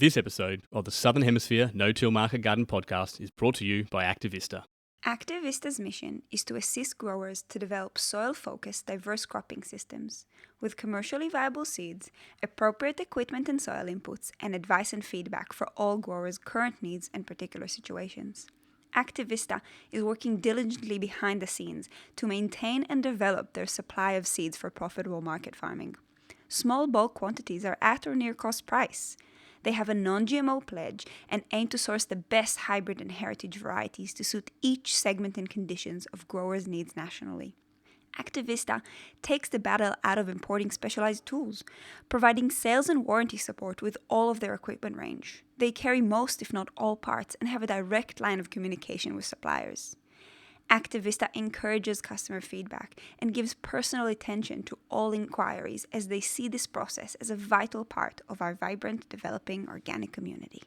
This episode of the Southern Hemisphere No-Till Market Garden podcast is brought to you by Activista. Activista's mission is to assist growers to develop soil-focused, diverse cropping systems with commercially viable seeds, appropriate equipment and soil inputs, and advice and feedback for all growers' current needs and particular situations. Activista is working diligently behind the scenes to maintain and develop their supply of seeds for profitable market farming. Small bulk quantities are at or near cost price. They have a non-GMO pledge and aim to source the best hybrid and heritage varieties to suit each segment and conditions of growers' needs nationally. Activista takes the battle out of importing specialized tools, providing sales and warranty support with all of their equipment range. They carry most, if not all, parts and have a direct line of communication with suppliers. Activista encourages customer feedback and gives personal attention to all inquiries as they see this process as a vital part of our vibrant, developing organic community.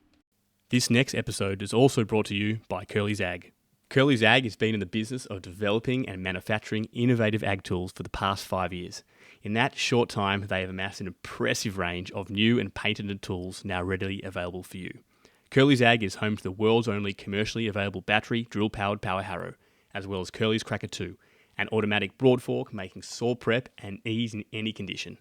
This next episode is also brought to you by Curly's Ag. Curly's Ag has been in the business of developing and manufacturing innovative ag tools for the past 5 years. In that short time, they have amassed an impressive range of new and patented tools now readily available for you. Curly's Ag is home to the world's only commercially available battery drill-powered power harrow, as well as Curly's Cracker 2, an automatic broad fork making soil prep and ease in any condition.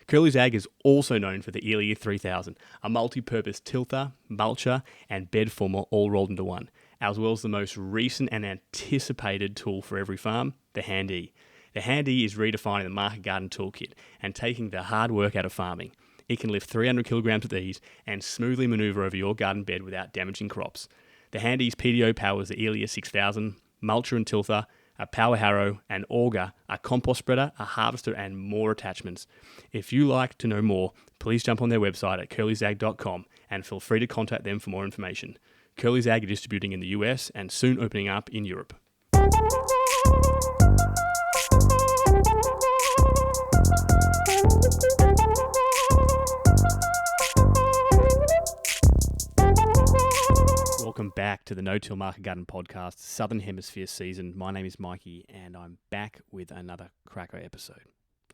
Curly's Ag is also known for the Elia 3000, a multi-purpose tilther, mulcher, and bed former all rolled into one, as well as the most recent and anticipated tool for every farm, the Hand E. The Hand E is redefining the market garden toolkit and taking the hard work out of farming. It can lift 300 kilograms with ease and smoothly maneuver over your garden bed without damaging crops. The Hand E's PDO powers the Elia 6000, mulcher and tilther, a power harrow, an auger, a compost spreader, a harvester, and more attachments. If you like to know more, please jump on their website at curlysag.com and feel free to contact them for more information. Curly's Ag are distributing in the US and soon opening up in Europe. Welcome back to the No-Till Market Garden podcast, Southern Hemisphere season. My name is Mikey, and I'm back with another cracker episode.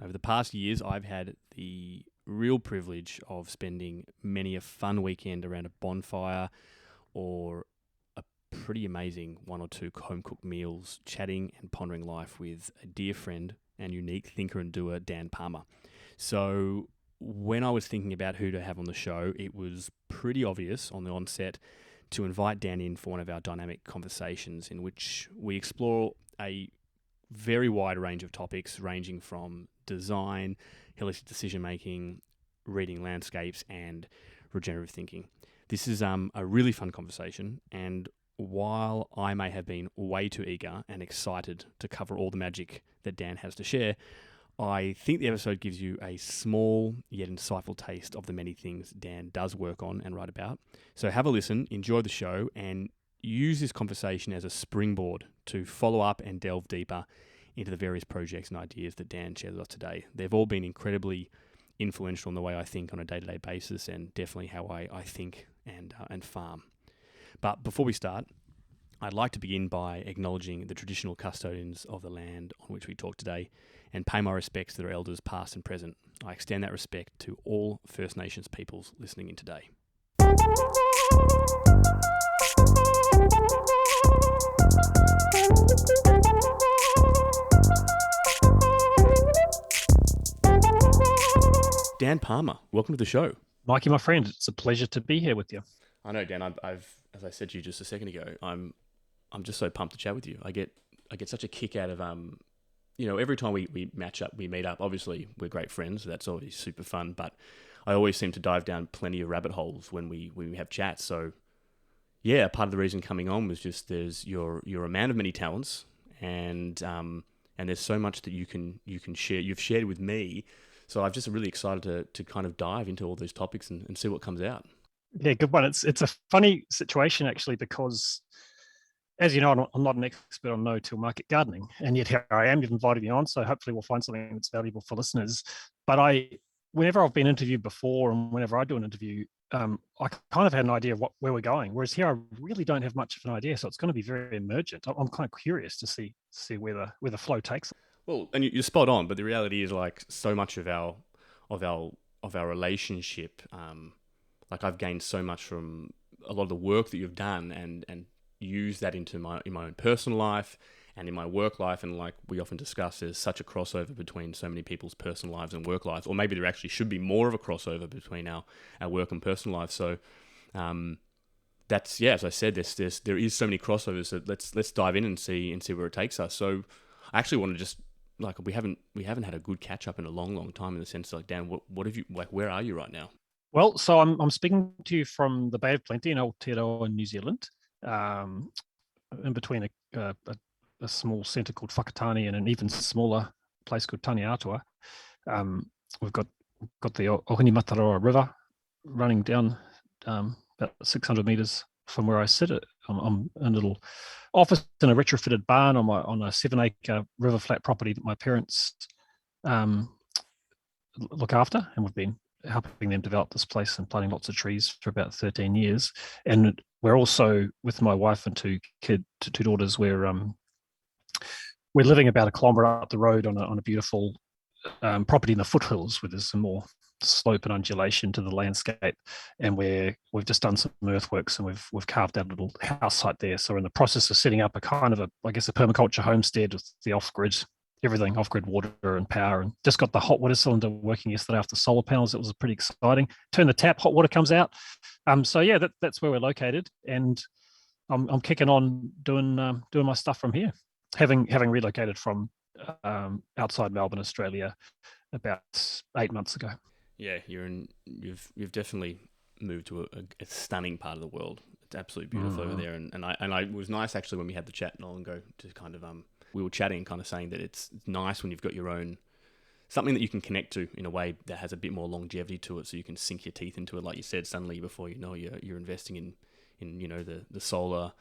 Over the past years, I've had the real privilege of spending many a fun weekend around a bonfire or a pretty amazing one or two home-cooked meals, chatting and pondering life with a dear friend and unique thinker and doer, Dan Palmer. So when I was thinking about who to have on the show, it was pretty obvious on the onset to invite Dan in for one of our dynamic conversations in which we explore a very wide range of topics ranging from design, holistic decision-making, reading landscapes, and regenerative thinking. This is a really fun conversation, and while I may have been way too eager and excited to cover all the magic that Dan has to share, I think the episode gives you a small yet insightful taste of the many things Dan does work on and write about. So have a listen, enjoy the show, and use this conversation as a springboard to follow up and delve deeper into the various projects and ideas that Dan shares with us today. They've all been incredibly influential in the way I think on a day-to-day basis, and definitely how I think and farm. But before we start, I'd like to begin by acknowledging the traditional custodians of the land on which we talk today and pay my respects to their elders past and present. I extend that respect to all First Nations peoples listening in today. Dan Palmer, welcome to the show. Mikey, my friend, it's a pleasure to be here with you. I know, Dan. I've as I said to you just a second ago, I'm just so pumped to chat with you. I get such a kick out of every time we match up, we meet up. Obviously, we're great friends. So that's always super fun. But I always seem to dive down plenty of rabbit holes when we have chats. So yeah, part of the reason coming on was just you're a man of many talents, and there's so much that you can share. You've shared with me. So I'm just really excited to kind of dive into all those topics and see what comes out. Yeah, good one. It's a funny situation actually, because as you know, I'm not an expert on no-till market gardening, and yet here I am. You've invited me on, so hopefully we'll find something that's valuable for listeners. But whenever I've been interviewed before, and whenever I do an interview, I kind of had an idea of where we're going. Whereas here, I really don't have much of an idea, so it's going to be very emergent. I'm kind of curious to see where the flow takes. Well, and you're spot on, but the reality is, like, so much of our relationship like I've gained so much from a lot of the work that you've done, and use that in my own personal life and in my work life. And like we often discuss, there's such a crossover between so many people's personal lives and work lives, or maybe there actually should be more of a crossover between our work and personal life. So that's, as I said, there is so many crossovers. So let's dive in and see where it takes us. So I actually want to just, like, we haven't had a good catch up in a long time, in the sense like, Dan, what have you, like, where are you right now? Well, so I'm speaking to you from the Bay of Plenty in Aotearoa, New Zealand, in between a small centre called Whakatane and an even smaller place called Taniatua. We've got the Ohini-Mataroa River running down about 600 metres from where I sit. I'm in a little office in a retrofitted barn on a 7-acre river flat property that my parents look after, and we've been helping them develop this place and planting lots of trees for about 13 years. And we're also, with my wife and two daughters, we're living about a kilometre up the road on a beautiful property in the foothills where there's some more slope and undulation to the landscape. And we've just done some earthworks, and we've carved out a little house site there. So we're in the process of setting up a kind of a permaculture homestead with the off-grid water and power, and just got the hot water cylinder working yesterday after solar panels. It was pretty exciting. Turn the tap, hot water comes out. So yeah, that's where we're located, and I'm kicking on doing my stuff from here, having relocated from outside Melbourne, Australia, about 8 months ago. Yeah, you've definitely moved to a stunning part of the world. It's absolutely beautiful over there, and I it was nice actually when we had the chat not long ago to kind of we were chatting, kind of saying that it's nice when you've got your own, something that you can connect to in a way that has a bit more longevity to it, so you can sink your teeth into it. Like you said, suddenly before you know, you're investing in the solar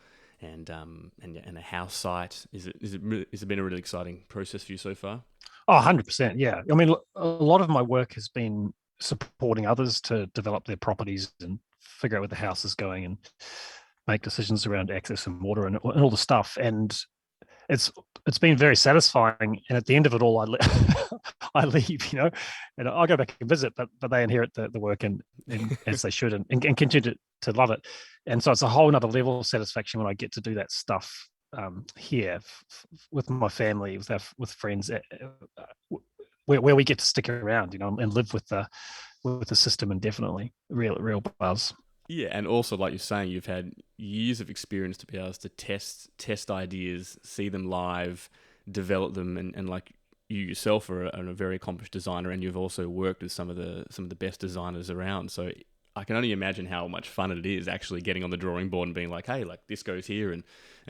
and a house site. Has it been a really exciting process for you so far? Oh, 100%. Yeah. I mean, a lot of my work has been supporting others to develop their properties and figure out where the house is going and make decisions around access and water and all the stuff. And it's been very satisfying. And at the end of it all, I leave, and I'll go back and visit, but they inherit the work and as they should, and continue to love it. And so it's a whole nother level of satisfaction when I get to do that stuff here with my family, with friends, where we get to stick around, and live with the system indefinitely. Real buzz. Yeah, and also, like you're saying, you've had years of experience to be able to test ideas, see them live, develop them, and like you yourself are a very accomplished designer, and you've also worked with some of the best designers around. So I can only imagine how much fun it is actually getting on the drawing board and being like, hey, like this goes here, and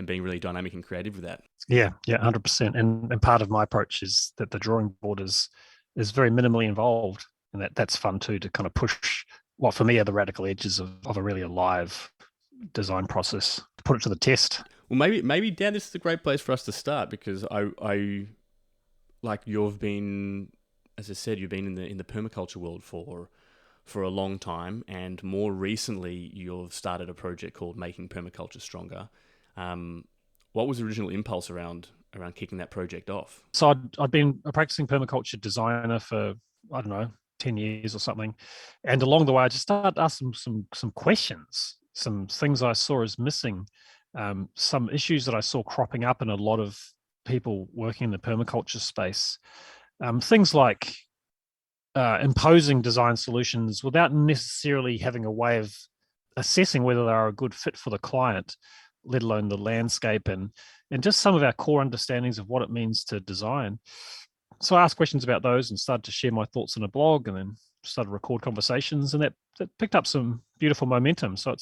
being really dynamic and creative with that. Yeah, 100%. And part of my approach is that the drawing board is very minimally involved, and that's fun too, to kind of push what for me are the radical edges of a really alive design process, to put it to the test. Well, maybe Dan, this is a great place for us to start, because I like, you've been, as I said, you've been in the permaculture world for a long time, and more recently you've started a project called Making Permaculture Stronger. What was the original impulse around kicking that project off? So I'd been a practicing permaculture designer for, I don't know, 10 years or something. And along the way, I just started asking some questions, some things I saw as missing, some issues that I saw cropping up in a lot of people working in the permaculture space. Things like imposing design solutions without necessarily having a way of assessing whether they are a good fit for the client, let alone the landscape, and just some of our core understandings of what it means to design. So I asked questions about those and started to share my thoughts in a blog, and then started to record conversations, and that picked up some beautiful momentum. So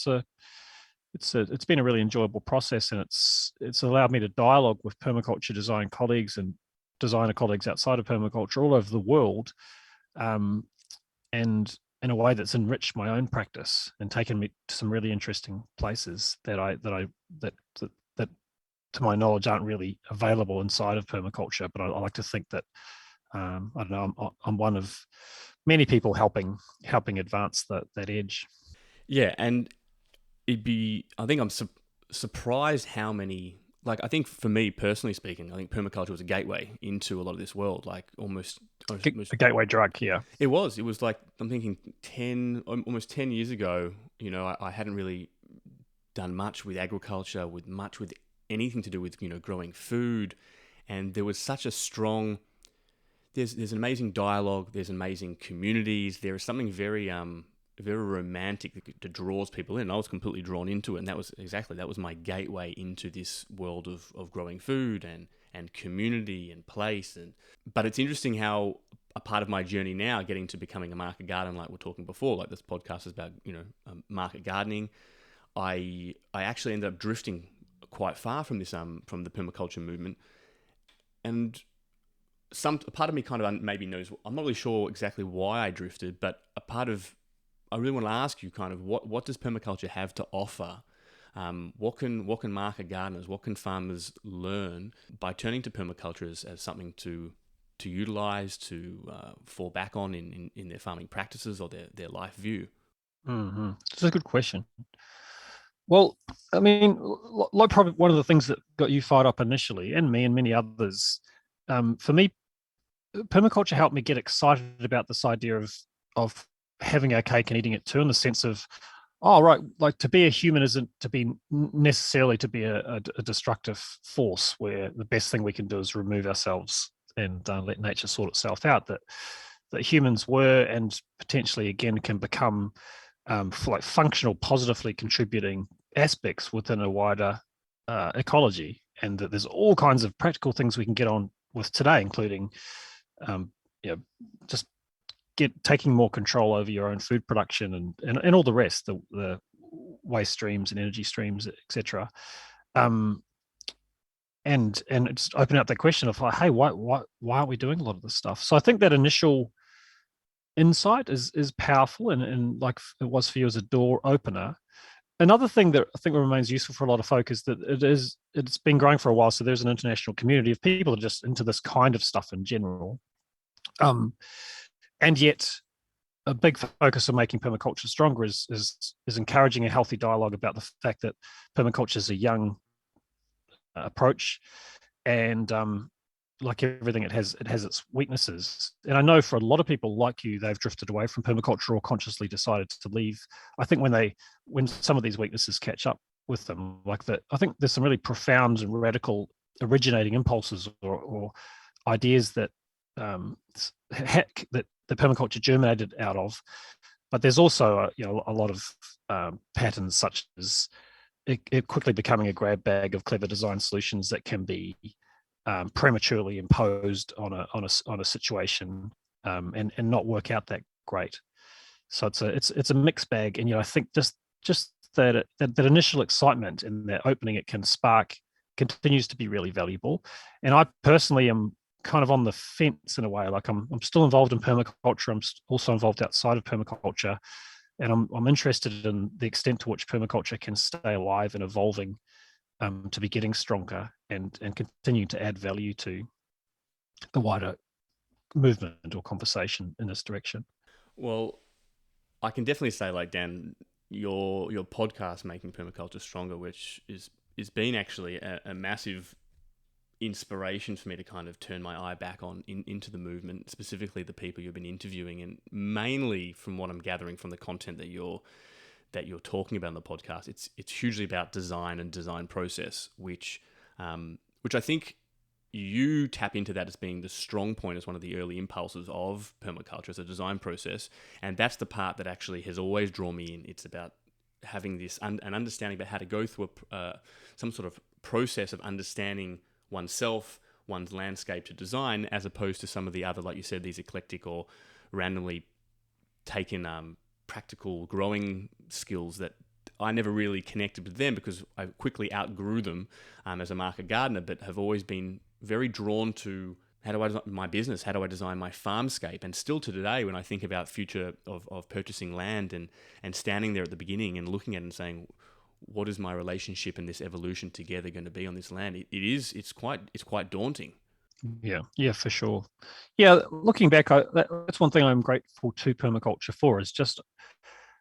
it's been a really enjoyable process, and it's allowed me to dialogue with permaculture design colleagues and designer colleagues outside of permaculture all over the world, and in a way that's enriched my own practice and taken me to some really interesting places that to my knowledge aren't really available inside of permaculture. But I like to think that I don't know, I'm one of many people helping advance that edge. Yeah, and I think I'm surprised how many like, I think for me personally speaking, I think permaculture was a gateway into a lot of this world, like almost A gateway drug, yeah. It was like, I'm thinking almost 10 years ago, you know, I hadn't really done much with agriculture, with anything to do with, you know, growing food. And there was such a strong, there's an amazing dialogue, there's amazing communities, there is something very romantic that draws people in. I was completely drawn into it, and that was my gateway into this world of growing food and community and place. But it's interesting how a part of my journey now, getting to becoming a market gardener, like we're talking before, like this podcast is about, you know, market gardening. I actually ended up drifting quite far from this from the permaculture movement, and a part of me kind of maybe knows. I'm not really sure exactly why I drifted, but I really want to ask you kind of what does permaculture have to offer? What can market gardeners, what can farmers learn by turning to permaculture as something to utilize, to fall back on in their farming practices or their life view? Mm-hmm. That's a good question. Well, I mean, like probably one of the things that got you fired up initially, and me and many others, for me, permaculture helped me get excited about this idea of having our cake and eating it too, in the sense of, oh, right, like to be a human isn't to be necessarily to be a destructive force where the best thing we can do is remove ourselves and let nature sort itself out. That humans were and potentially again can become like functional, positively contributing aspects within a wider ecology, and that there's all kinds of practical things we can get on with today, including just taking more control over your own food production and all the rest, the waste streams and energy streams, etc. And just open up that question of like, hey, why aren't we doing a lot of this stuff? So I think that initial insight is powerful, and like it was for you, as a door opener. Another thing that I think remains useful for a lot of folk is that it's been growing for a while. So there's an international community of people that are just into this kind of stuff in general. And yet a big focus on making permaculture stronger is encouraging a healthy dialogue about the fact that permaculture is a young approach, and like everything, it has its weaknesses. And I know for a lot of people like you, they've drifted away from permaculture or consciously decided to leave. I think when some of these weaknesses catch up with them, like that, I think there's some really profound and radical originating impulses or ideas that that the permaculture germinated out of. But there's also a lot of patterns, such as it quickly becoming a grab bag of clever design solutions that can be prematurely imposed on a situation and not work out that great. So it's a mixed bag, and I think just that initial excitement and that opening it can spark continues to be really valuable. And I personally am kind of on the fence in a way. Like I'm still involved in permaculture. I'm also involved outside of permaculture, and I'm interested in the extent to which permaculture can stay alive and evolving to be getting stronger and continue to add value to the wider movement or conversation in this direction. Well, I can definitely say, like, Dan, your podcast, Making Permaculture Stronger, which is been actually a massive inspiration for me to kind of turn my eye back on into the movement, specifically the people you've been interviewing, and mainly from what I'm gathering from the content that you're talking about in the podcast, it's hugely about design and design process, which I think you tap into that as being the strong point, as one of the early impulses of permaculture as a design process. And that's the part that actually has always drawn me in. It's about having this an understanding about how to go through some sort of process of understanding oneself, one's landscape to design, as opposed to some of the other, like you said, these eclectic or randomly taken practical growing skills that I never really connected with them because I quickly outgrew them as a market gardener, but have always been very drawn to how do I design my business, how do I design my farmscape, and still to today when I think about future of purchasing land and standing there at the beginning and looking at it and saying, what is my relationship and this evolution together going to be on this land? It's quite daunting. Yeah, for sure. Yeah, looking back, that's one thing I'm grateful to permaculture for, is just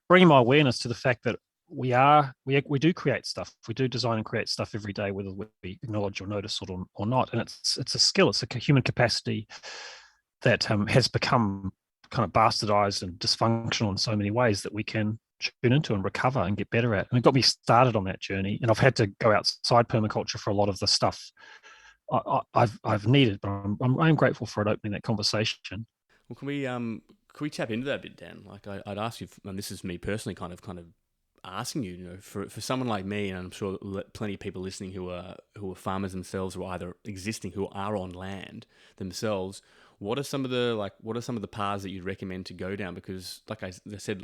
bringing my awareness to the fact that we do create stuff. We do design and create stuff every day, whether we acknowledge or notice it or not. And it's a skill. It's a human capacity that has become kind of bastardized and dysfunctional in so many ways that we can tune into and recover and get better at. And it got me started on that journey. And I've had to go outside permaculture for a lot of the stuff I've needed, but I'm grateful for it opening that conversation. Well, can we tap into that a bit, Dan? Like I'd ask you, and this is me personally, kind of asking you, for someone like me, and I'm sure plenty of people listening who are farmers themselves, or either existing who are on land themselves. What are some of the paths that you'd recommend to go down? Because, like I said,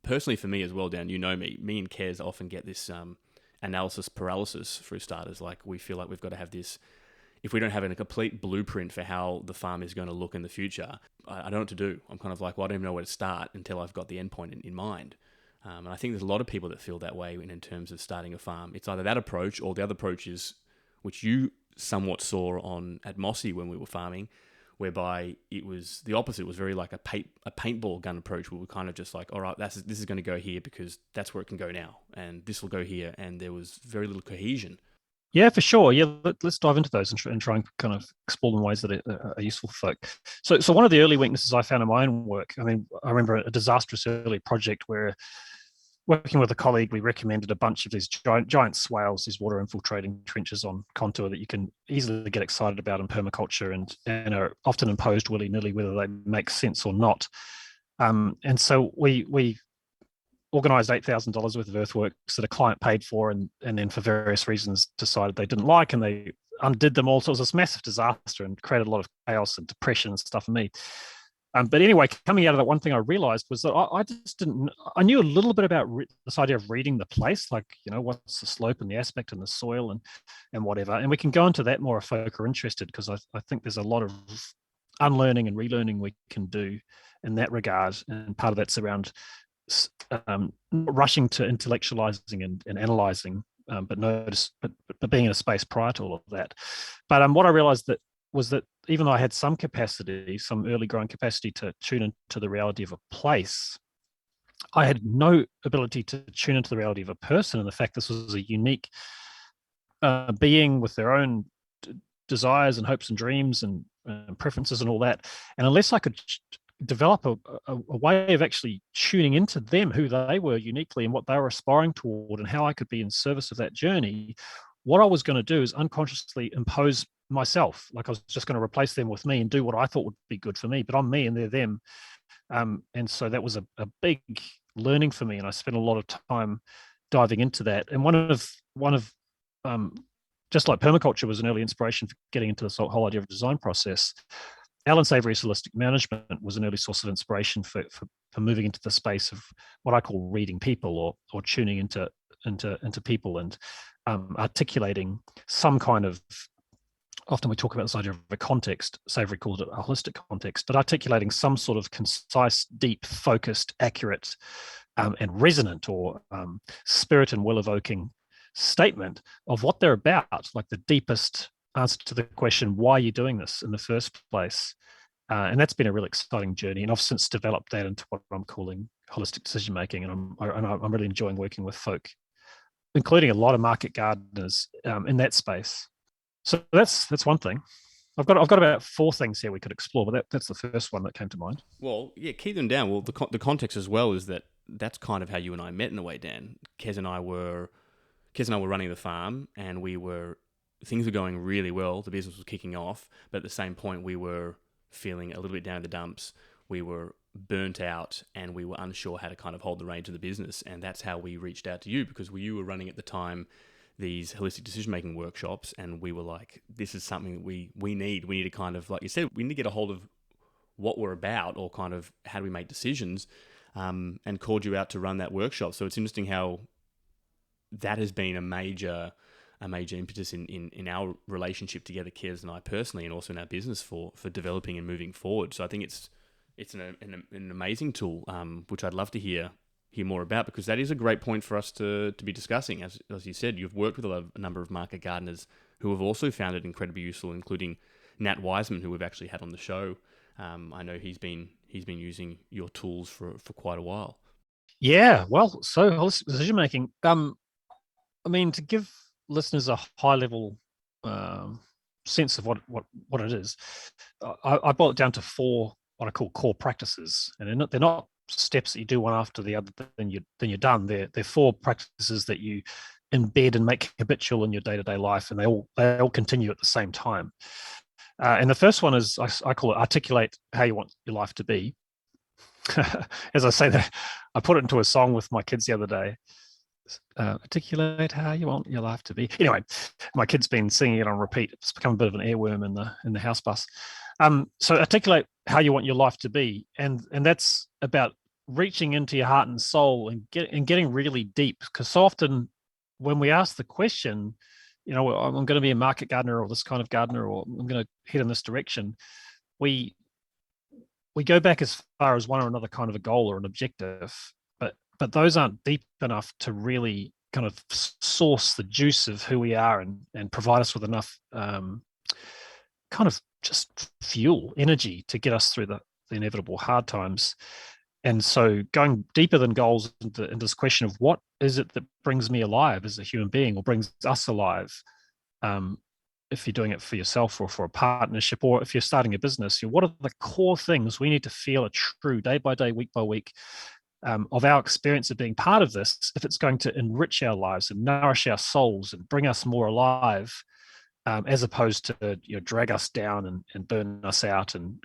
personally for me as well, Dan, me and Kez often get this analysis paralysis for starters. Like we feel like we've got to have this. If we don't have a complete blueprint for how the farm is going to look in the future, I don't know what to do. I'm kind of like, well, I don't even know where to start until I've got the endpoint in mind. And I think there's a lot of people that feel that way in terms of starting a farm. It's either that approach or the other approach is, which you somewhat saw at Mossy when we were farming, whereby it was the opposite. It was very like a paintball gun approach, where we were kind of just like, all right, this is going to go here because that's where it can go now, and this will go here, and there was very little cohesion. Yeah, for sure. Yeah, let's dive into those and try and kind of explore them in ways that are useful for folk. So one of the early weaknesses I found in my own work, I mean, I remember a disastrous early project where, working with a colleague, we recommended a bunch of these giant swales, these water infiltrating trenches on contour that you can easily get excited about in permaculture and are often imposed willy-nilly, whether they make sense or not. And so we organised $8,000 worth of earthworks that a client paid for, and then for various reasons decided they didn't like, and they undid them all. So it was this massive disaster and created a lot of chaos and depression and stuff for me. But anyway, coming out of that, one thing I realized was that I just didn't. I knew a little bit about this idea of reading the place, like what's the slope and the aspect and the soil and whatever. And we can go into that more if folk are interested, because I think there's a lot of unlearning and relearning we can do in that regard. And part of that's around rushing to intellectualizing and analyzing, but being in a space prior to all of that. But what I realized was that even though I had some capacity, some early growing capacity to tune into the reality of a place, I had no ability to tune into the reality of a person. And the fact this was a unique being with their own desires and hopes and dreams and preferences and all that. And unless I could develop a way of actually tuning into them, who they were uniquely and what they were aspiring toward, and how I could be in service of that journey, what I was going to do is unconsciously impose myself. Like I was just going to replace them with me and do what I thought would be good for me, but I'm me and they're them. And so that was a big learning for me, and I spent a lot of time diving into that. And one of just like permaculture was an early inspiration for getting into this whole idea of design process, Alan Savory's holistic management was an early source of inspiration for moving into the space of what I call reading people, or tuning into people, and articulating some kind of. Often we talk about this idea of a context. Savory called it a holistic context, but articulating some sort of concise, deep, focused, accurate, and resonant, or spirit and will evoking statement of what they're about, like the deepest answer to the question, why are you doing this in the first place? And that's been a really exciting journey. And I've since developed that into what I'm calling holistic decision making. And I'm really enjoying working with folk, including a lot of market gardeners in that space. So that's one thing. I've got about 4 things here we could explore, but that's the first one that came to mind. Well, yeah, keep them down. Well, the context as well is that's kind of how you and I met in a way, Dan. Kez and I were running the farm, and things were going really well. The business was kicking off, but at the same point, we were feeling a little bit down in the dumps. We were burnt out, and we were unsure how to kind of hold the reins of the business. And that's how we reached out to you, because you were running at the time these holistic decision-making workshops, and we were like, this is something that we need. We need to kind of, like you said, we need to get a hold of what we're about, or kind of how do we make decisions, and called you out to run that workshop. So it's interesting how that has been a major impetus in our relationship together, Kez and I personally, and also in our business for developing and moving forward. So I think it's an amazing tool, which I'd love to hear more about, because that is a great point for us to be discussing. As you said, you've worked with a number of market gardeners who have also found it incredibly useful, including Nat Wiseman, who we've actually had on the show. I know he's been using your tools for quite a while. Yeah, well, so holistic decision making. I mean, to give listeners a high level um, sense of what it is, I boil it down to four what I call core practices, and they're not steps that you do one after the other. Then you're done. They're four practices that you embed and make habitual in your day to day life, and they all continue at the same time. And the first one is I call it articulate how you want your life to be. As I say that, I put it into a song with my kids the other day. Articulate how you want your life to be. Anyway, my kid's been singing it on repeat. It's become a bit of an airworm in the house bus. So articulate how you want your life to be, and that's about reaching into your heart and soul and getting really deep. Because so often when we ask the question, I'm going to be a market gardener or this kind of gardener, or I'm going to head in this direction, we go back as far as one or another kind of a goal or an objective, but those aren't deep enough to really kind of source the juice of who we are and provide us with enough kind of just fuel, energy to get us through the inevitable hard times. And so going deeper than goals into this question of what is it that brings me alive as a human being or brings us alive, if you're doing it for yourself or for a partnership, or if you're starting a business, what are the core things we need to feel are true day by day, week by week, of our experience of being part of this, if it's going to enrich our lives and nourish our souls and bring us more alive, as opposed to drag us down and burn us out and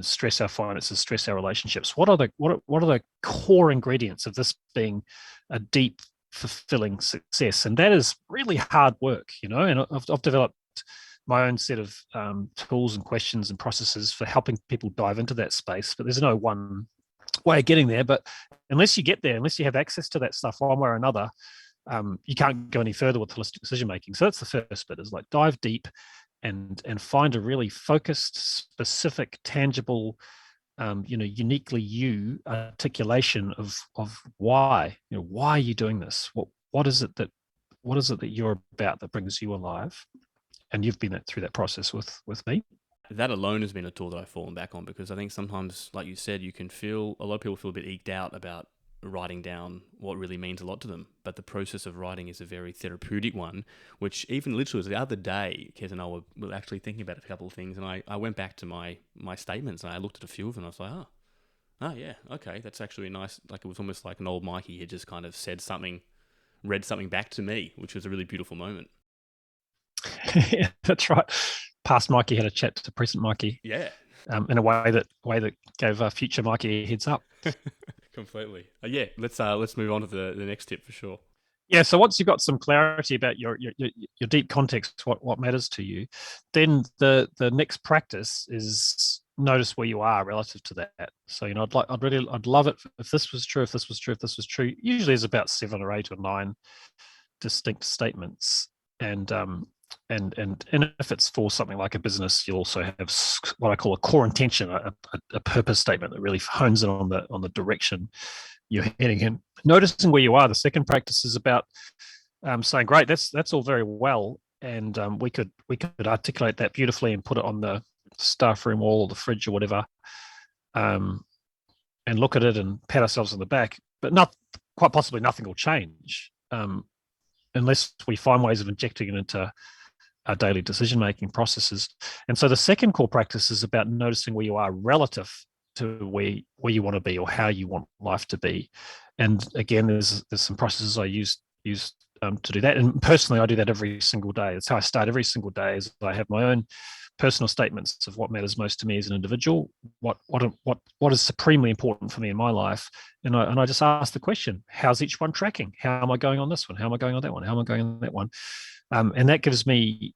stress our finances, stress our relationships. What are the core ingredients of this being a deep, fulfilling success? And that is really hard work, and I've developed my own set of tools and questions and processes for helping people dive into that space. But there's no one way of getting there. But unless you get there, unless you have access to that stuff one way or another, you can't go any further with holistic decision making. So that's the first bit, is like dive deep and find a really focused, specific, tangible, uniquely you articulation of why. Why are you doing this? What is it that you're about that brings you alive? And you've been through that process with me. That alone has been a tool that I've fallen back on, because I think sometimes, like you said, a lot of people feel a bit eked out about writing down what really means a lot to them. But the process of writing is a very therapeutic one, which even literally the other day, Kez and I were actually thinking about a couple of things, and I went back to my statements and I looked at a few of them and I was like, oh yeah, okay, that's actually nice. Like, it was almost like an old Mikey had just kind of read something back to me, which was a really beautiful moment. Yeah, that's right. Past Mikey had a chat to present Mikey. Yeah. In a way that gave future Mikey a heads up. Completely. Yeah. Let's move on to the next tip for sure. Yeah. So once you've got some clarity about your deep context, what matters to you, then the next practice is notice where you are relative to that. So I'd love it if this was true, if this was true, if this was true. Usually, there's about 7 or 8 or 9 distinct statements, and if it's for something like a business, you'll also have what I call a core intention, a purpose statement that really hones in on the direction you're heading in. Noticing where you are. The second practice is about saying, "Great, that's all very well," and we could articulate that beautifully and put it on the staff room wall or the fridge or whatever, and look at it and pat ourselves on the back. But quite possibly nothing will change unless we find ways of injecting it into our daily decision-making processes. And so the second core practice is about noticing where you are relative to where you want to be or how you want life to be. And again, there's some processes I use to do that. And personally, I do that every single day. It's how I start every single day. Is I have my own personal statements of what matters most to me as an individual, what is supremely important for me in my life, and I just ask the question: how's each one tracking? How am I going on this one? How am I going on that one? How am I going on that one? And that gives me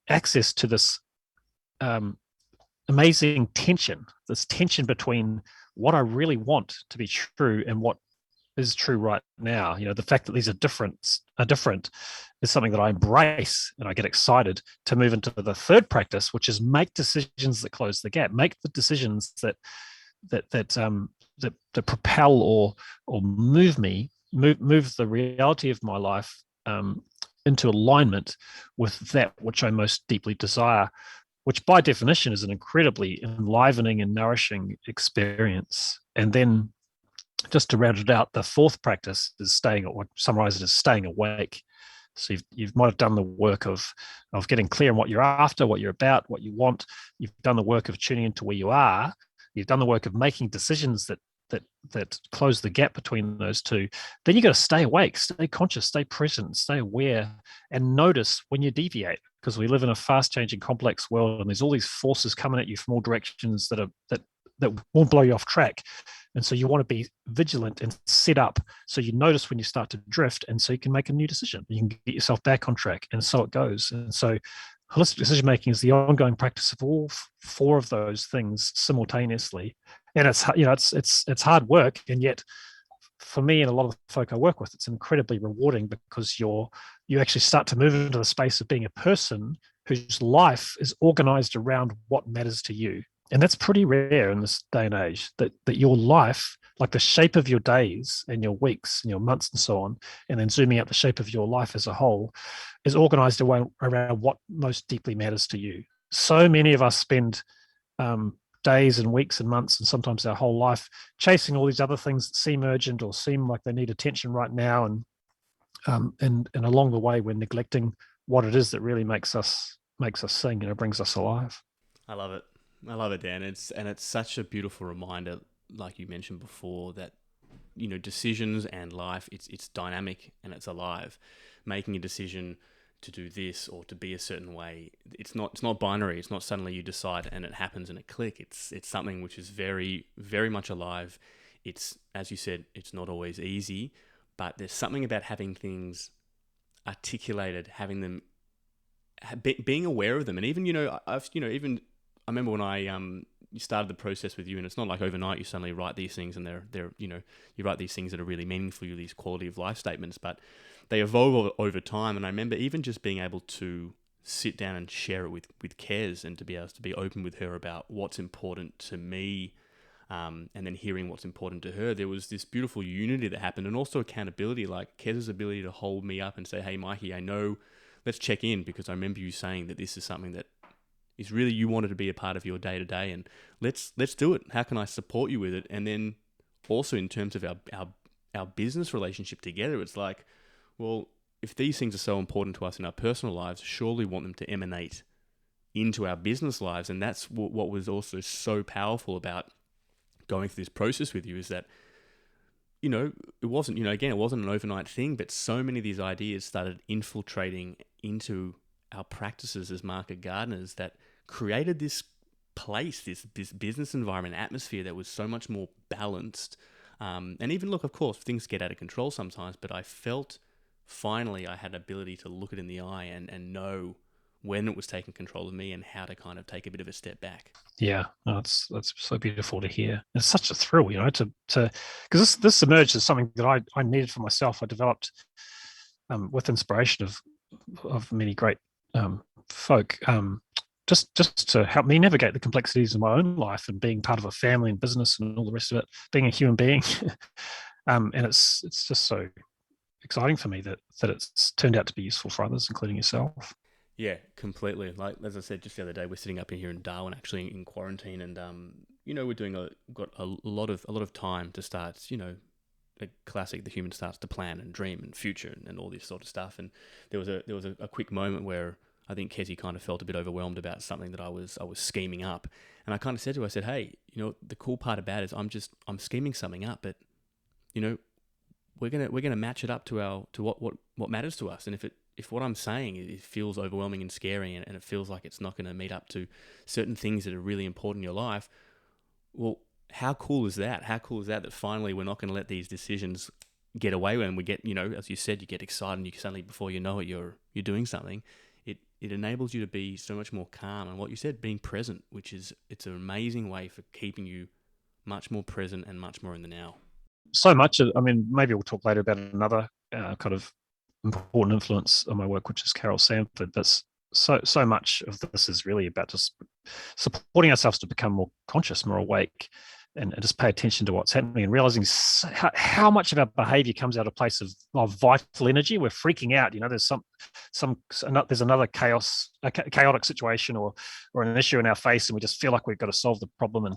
access to this amazing tension, this tension between what I really want to be true and what is true right now. The fact that these are different is something that I embrace, and I get excited to move into the third practice, which is make decisions that close the gap. Make the decisions that propel or move the reality of my life into alignment with that which I most deeply desire, which by definition is an incredibly enlivening and nourishing experience. And then just to round it out, the fourth practice is summarize it as staying awake. So you might have done the work of getting clear on what you're after, what you're about, what you want. You've done the work of tuning into where you are. You've done the work of making decisions that close the gap between those two. Then you got to stay awake, stay conscious, stay present, stay aware, and notice when you deviate. Because we live in a fast-changing, complex world, and there's all these forces coming at you from all directions that will blow you off track. And so you want to be vigilant and set up so you notice when you start to drift, and so you can make a new decision. You can get yourself back on track, and so it goes. And so holistic decision making is the ongoing practice of all four of those things simultaneously. And it's hard work, and yet for me and a lot of the folk I work with, it's incredibly rewarding because you actually start to move into the space of being a person whose life is organized around what matters to you. And that's pretty rare in this day and age, that your life, like the shape of your days and your weeks and your months and so on, and then zooming out the shape of your life as a whole, is organized around what most deeply matters to you. So many of us spend days and weeks and months and sometimes our whole life chasing all these other things that seem urgent or seem like they need attention right now. And along the way, we're neglecting what it is that really makes us sing, and it brings us alive. I love it, Dan. It's such a beautiful reminder, like you mentioned before, that decisions and life, it's dynamic and it's alive. Making a decision to do this or to be a certain way, it's not binary. It's not suddenly you decide and it happens in a click. It's something which is very, very much alive. It's, as you said, it's not always easy, but there's something about having things articulated, having them, being aware of them, and even I remember when I started the process with you, and it's not like overnight you suddenly write these things and they're you write these things that are really meaningful, these quality of life statements, but they evolve over time. And I remember even just being able to sit down and share it with Kez, and to be able to be open with her about what's important to me, and then hearing what's important to her. There was this beautiful unity that happened, and also accountability, like Kez's ability to hold me up and say, hey, Mikey, I know, let's check in, because I remember you saying that this is something that is really you wanted to be a part of your day-to-day, and let's do it. How can I support you with it? And then also in terms of our business relationship together, it's like, well, if these things are so important to us in our personal lives, surely we want them to emanate into our business lives. And that's what was also so powerful about going through this process with you, is that, it wasn't, again, it wasn't an overnight thing, but so many of these ideas started infiltrating into our practices as market gardeners that created this place, this business environment, atmosphere that was so much more balanced. And even, look, of course, things get out of control sometimes, but I felt finally I had ability to look it in the eye and know when it was taking control of me and how to kind of take a bit of a step back. Yeah, that's so beautiful to hear. It's such a thrill, to because this emerged as something that I needed for myself. I developed with inspiration of many great folk, just to help me navigate the complexities of my own life and being part of a family and business and all the rest of it, being a human being. And it's just so exciting for me that it's turned out to be useful for others, including yourself. Yeah, completely. Like, as I said just the other day, we're sitting up in here in Darwin, actually in quarantine, and we're got a lot of time to start. A classic, the human starts to plan and dream and future and all this sort of stuff. And there was a quick moment where I think Kezi kind of felt a bit overwhelmed about something that I was scheming up, and I kind of said to her, I said, hey, the cool part about it is I'm scheming something up, but we're gonna match it up to what matters to us. And if what I'm saying it feels overwhelming and scary, and it feels like it's not going to meet up to certain things that are really important in your life, well, how cool is that? How cool is that finally we're not going to let these decisions get away when we get, as you said, you get excited and you suddenly, before you know it, you're doing something. It enables you to be so much more calm. And what you said, being present, it's an amazing way for keeping you much more present and much more in the now. So much, maybe we'll talk later about another kind of important influence on my work, which is Carol Sanford. But so much of this is really about just supporting ourselves to become more conscious, more awake, and just pay attention to what's happening, and realizing how much of our behavior comes out of a place of vital energy. We're freaking out. There's another chaotic situation or an issue in our face, and we just feel like we've got to solve the problem.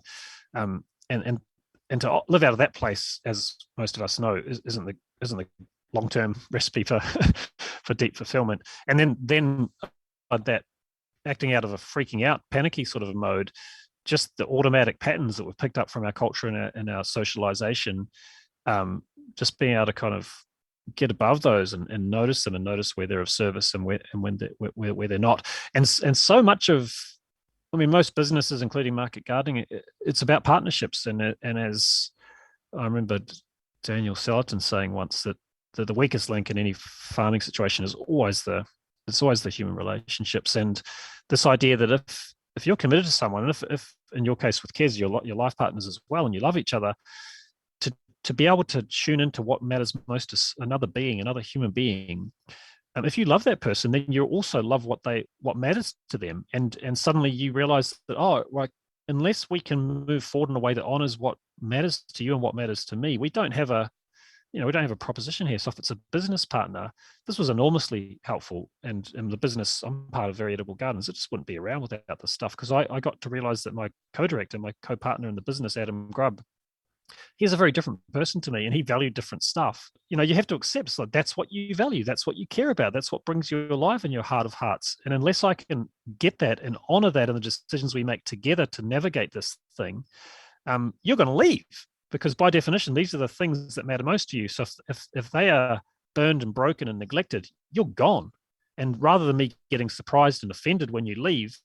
And to live out of that place, as most of us know, isn't the long-term recipe for for deep fulfillment. And then that acting out of a freaking out, panicky sort of a mode, just the automatic patterns that we've picked up from our culture and our socialization, just being able to kind of get above those and notice them and notice where they're of service and when they're not. And so much of, I mean, most businesses, including market gardening, it's about partnerships. And as I remember Daniel Sellerton saying once, that the weakest link in any farming situation is always the human relationships. And this idea that if you're committed to someone, and if in your case with Kez, your life partners as well, and you love each other, to be able to tune into what matters most to another human being. If you love that person, then you also love what matters to them, and suddenly you realize that unless we can move forward in a way that honors what matters to you and what matters to me, we don't have a proposition here. So if it's a business partner, this was enormously helpful. And the business, I'm part of Very Edible Gardens, it just wouldn't be around without this stuff, because I got to realize that my co-director, my co-partner in the business, Adam Grubb, he's a very different person to me, and he valued different stuff. You have to accept, so that's what you value, that's what you care about, that's what brings you alive in your heart of hearts. And unless I can get that and honor that in the decisions we make together to navigate this thing, you're going to leave, because by definition, these are the things that matter most to you. So if they are burned and broken and neglected, you're gone. And rather than me getting surprised and offended when you leave,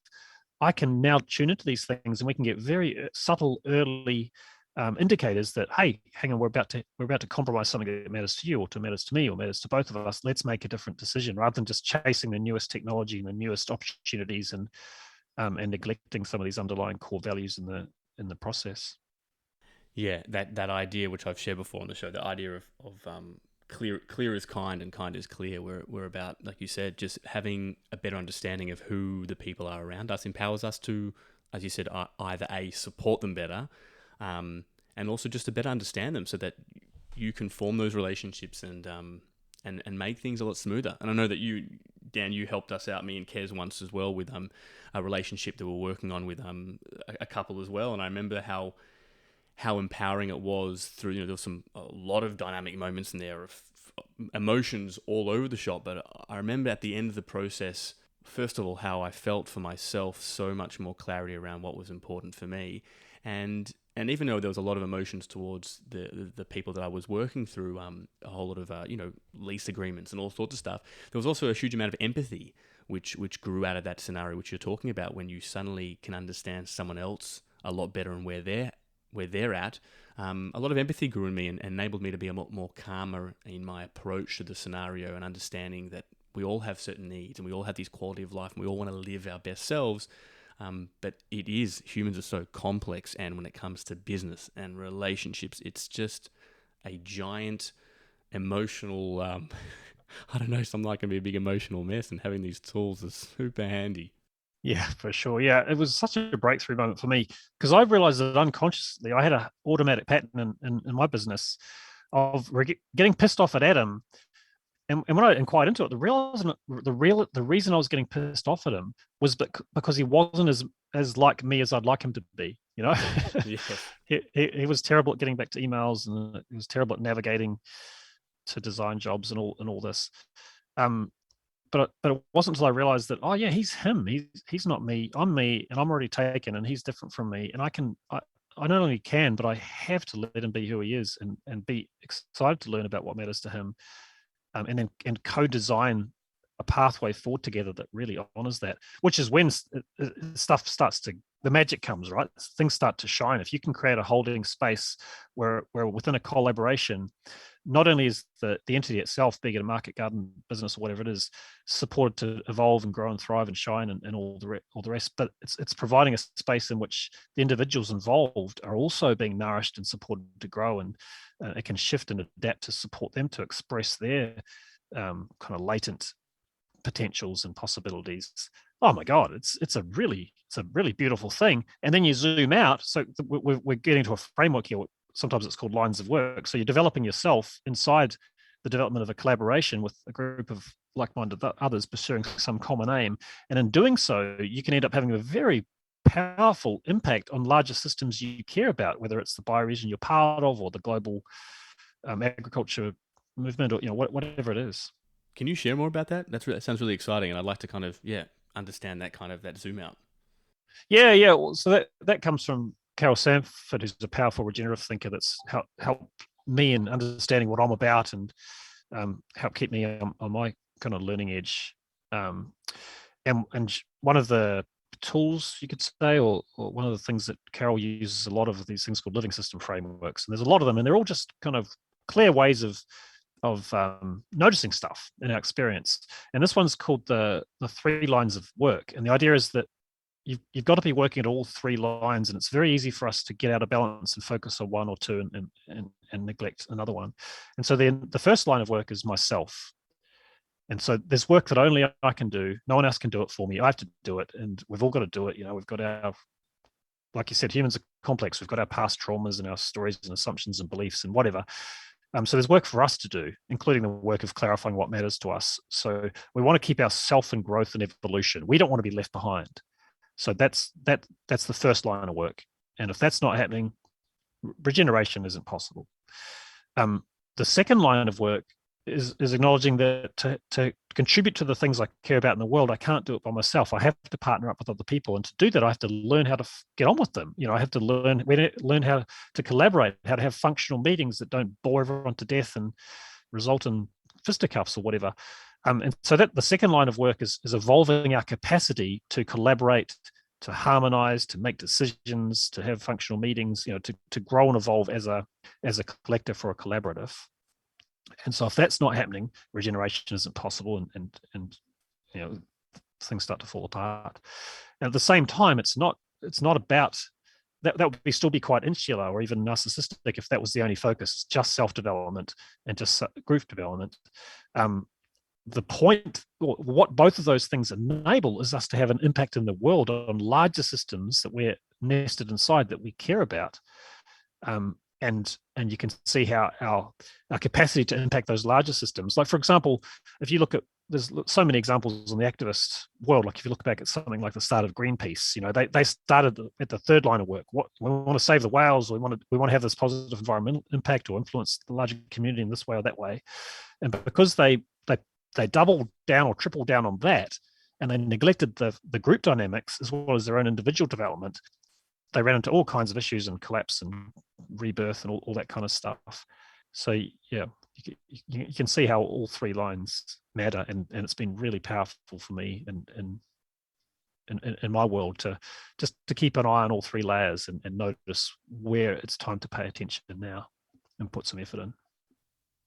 I can now tune into these things, and we can get very subtle early indicators that, hey, hang on, we're about to compromise something that matters to you, or matters to me, or matters to both of us. Let's make a different decision, rather than just chasing the newest technology and the newest opportunities and neglecting some of these underlying core values in the process. Yeah, that idea, which I've shared before on the show, the idea of clear is kind and kind is clear. We're about, like you said, just having a better understanding of who the people are around us empowers us to, as you said, either support them better, and also just to better understand them, so that you can form those relationships and make things a lot smoother. And I know that you, Dan, you helped us out, me and Kez, once as well, with a relationship that we're working on with a couple as well. And I remember how empowering it was through, there was a lot of dynamic moments in there of emotions all over the shop. But I remember at the end of the process, first of all, how I felt for myself, so much more clarity around what was important for me. And even though there was a lot of emotions towards the people that I was working through, a whole lot of, lease agreements and all sorts of stuff, there was also a huge amount of empathy, which grew out of that scenario, which you're talking about, when you suddenly can understand someone else a lot better and where they're at. A lot of empathy grew in me and enabled me to be a lot more calmer in my approach to the scenario, and understanding that we all have certain needs and we all have these quality of life and we all want to live our best selves. But humans are so complex, and when it comes to business and relationships, it's just a giant emotional, I don't know, something can be a big emotional mess, and having these tools is super handy. Yeah, for sure. Yeah, it was such a breakthrough moment for me, because I realized that unconsciously I had an automatic pattern in my business of getting pissed off at Adam. And when I inquired into it, the reason I was getting pissed off at him was because he wasn't as like me as I'd like him to be. Yeah. he was terrible at getting back to emails, and he was terrible at navigating to design jobs and all this. But it wasn't until I realized that, he's him. He's not me. I'm me, and I'm already taken, and he's different from me. And I not only can, but I have to let him be who he is, and be excited to learn about what matters to him. And co-design a pathway forward together that really honors that, which is when stuff starts to, the magic comes, right? Things start to shine. If you can create a holding space where within a collaboration, not only is the entity itself, be it a market garden business or whatever it is, supported to evolve and grow and thrive and shine and all the rest, but it's providing a space in which the individuals involved are also being nourished and supported to grow, and it can shift and adapt to support them to express their kind of latent potentials and possibilities. Oh my God, it's a really beautiful thing. And then you zoom out. So we're getting to a framework here. Sometimes it's called lines of work. So you're developing yourself inside the development of a collaboration with a group of like-minded others pursuing some common aim. And in doing so, you can end up having a very powerful impact on larger systems you care about, whether it's the bioregion you're part of or the global agriculture movement, or whatever it is. Can you share more about that? That sounds really exciting, and I'd like to kind of understand that zoom out. Yeah. Well, so that comes from Carol Sanford, who's a powerful regenerative thinker that's helped me in understanding what I'm about and helped keep me on my kind of learning edge. And one of the tools, you could say, or one of the things that Carol uses a lot of these things called living system frameworks, and there's a lot of them, and they're all just kind of clear ways of noticing stuff in our experience. And this one's called the 3 lines of work, and the idea is that you've got to be working at all 3 lines, and it's very easy for us to get out of balance and focus on one or two and neglect another one. And so then the first line of work is myself. And so there's work that only I can do. No one else can do it for me. I have to do it, and we've all got to do it. We've got our, like you said, humans are complex. We've got our past traumas and our stories and assumptions and beliefs and whatever. So there's work for us to do, including the work of clarifying what matters to us. So we want to keep ourself in growth and evolution. We don't want to be left behind. So that's the first line of work. And if that's not happening, regeneration isn't possible. The second line of work is acknowledging that to contribute to the things I care about in the world, I can't do it by myself. I have to partner up with other people. And to do that, I have to learn how to get on with them. I have to learn how to collaborate, how to have functional meetings that don't bore everyone to death and result in fisticuffs or whatever. And so that the second line of work is evolving our capacity to collaborate, to harmonize, to make decisions, to have functional meetings, to grow and evolve as a collective or a collaborative. And so if that's not happening, regeneration isn't possible, and things start to fall apart. And at the same time, it's not about that would still be quite insular or even narcissistic if that was the only focus, just self-development and just group development. The point, what both of those things enable, is us to have an impact in the world on larger systems that we're nested inside, that we care about. And you can see how our capacity to impact those larger systems, like, for example, if you look at, there's so many examples in the activist world. Like if you look back at something like the start of Greenpeace, they started at the third line of work. What we want to save the whales, we want to have this positive environmental impact or influence the larger community in this way or that way. And because they doubled down or tripled down on that, and they neglected the group dynamics as well as their own individual development, they ran into all kinds of issues and collapse and rebirth and all that kind of stuff. So yeah, you can see how all 3 lines matter, and it's been really powerful for me in my world to keep an eye on all 3 layers and notice where it's time to pay attention now and put some effort in.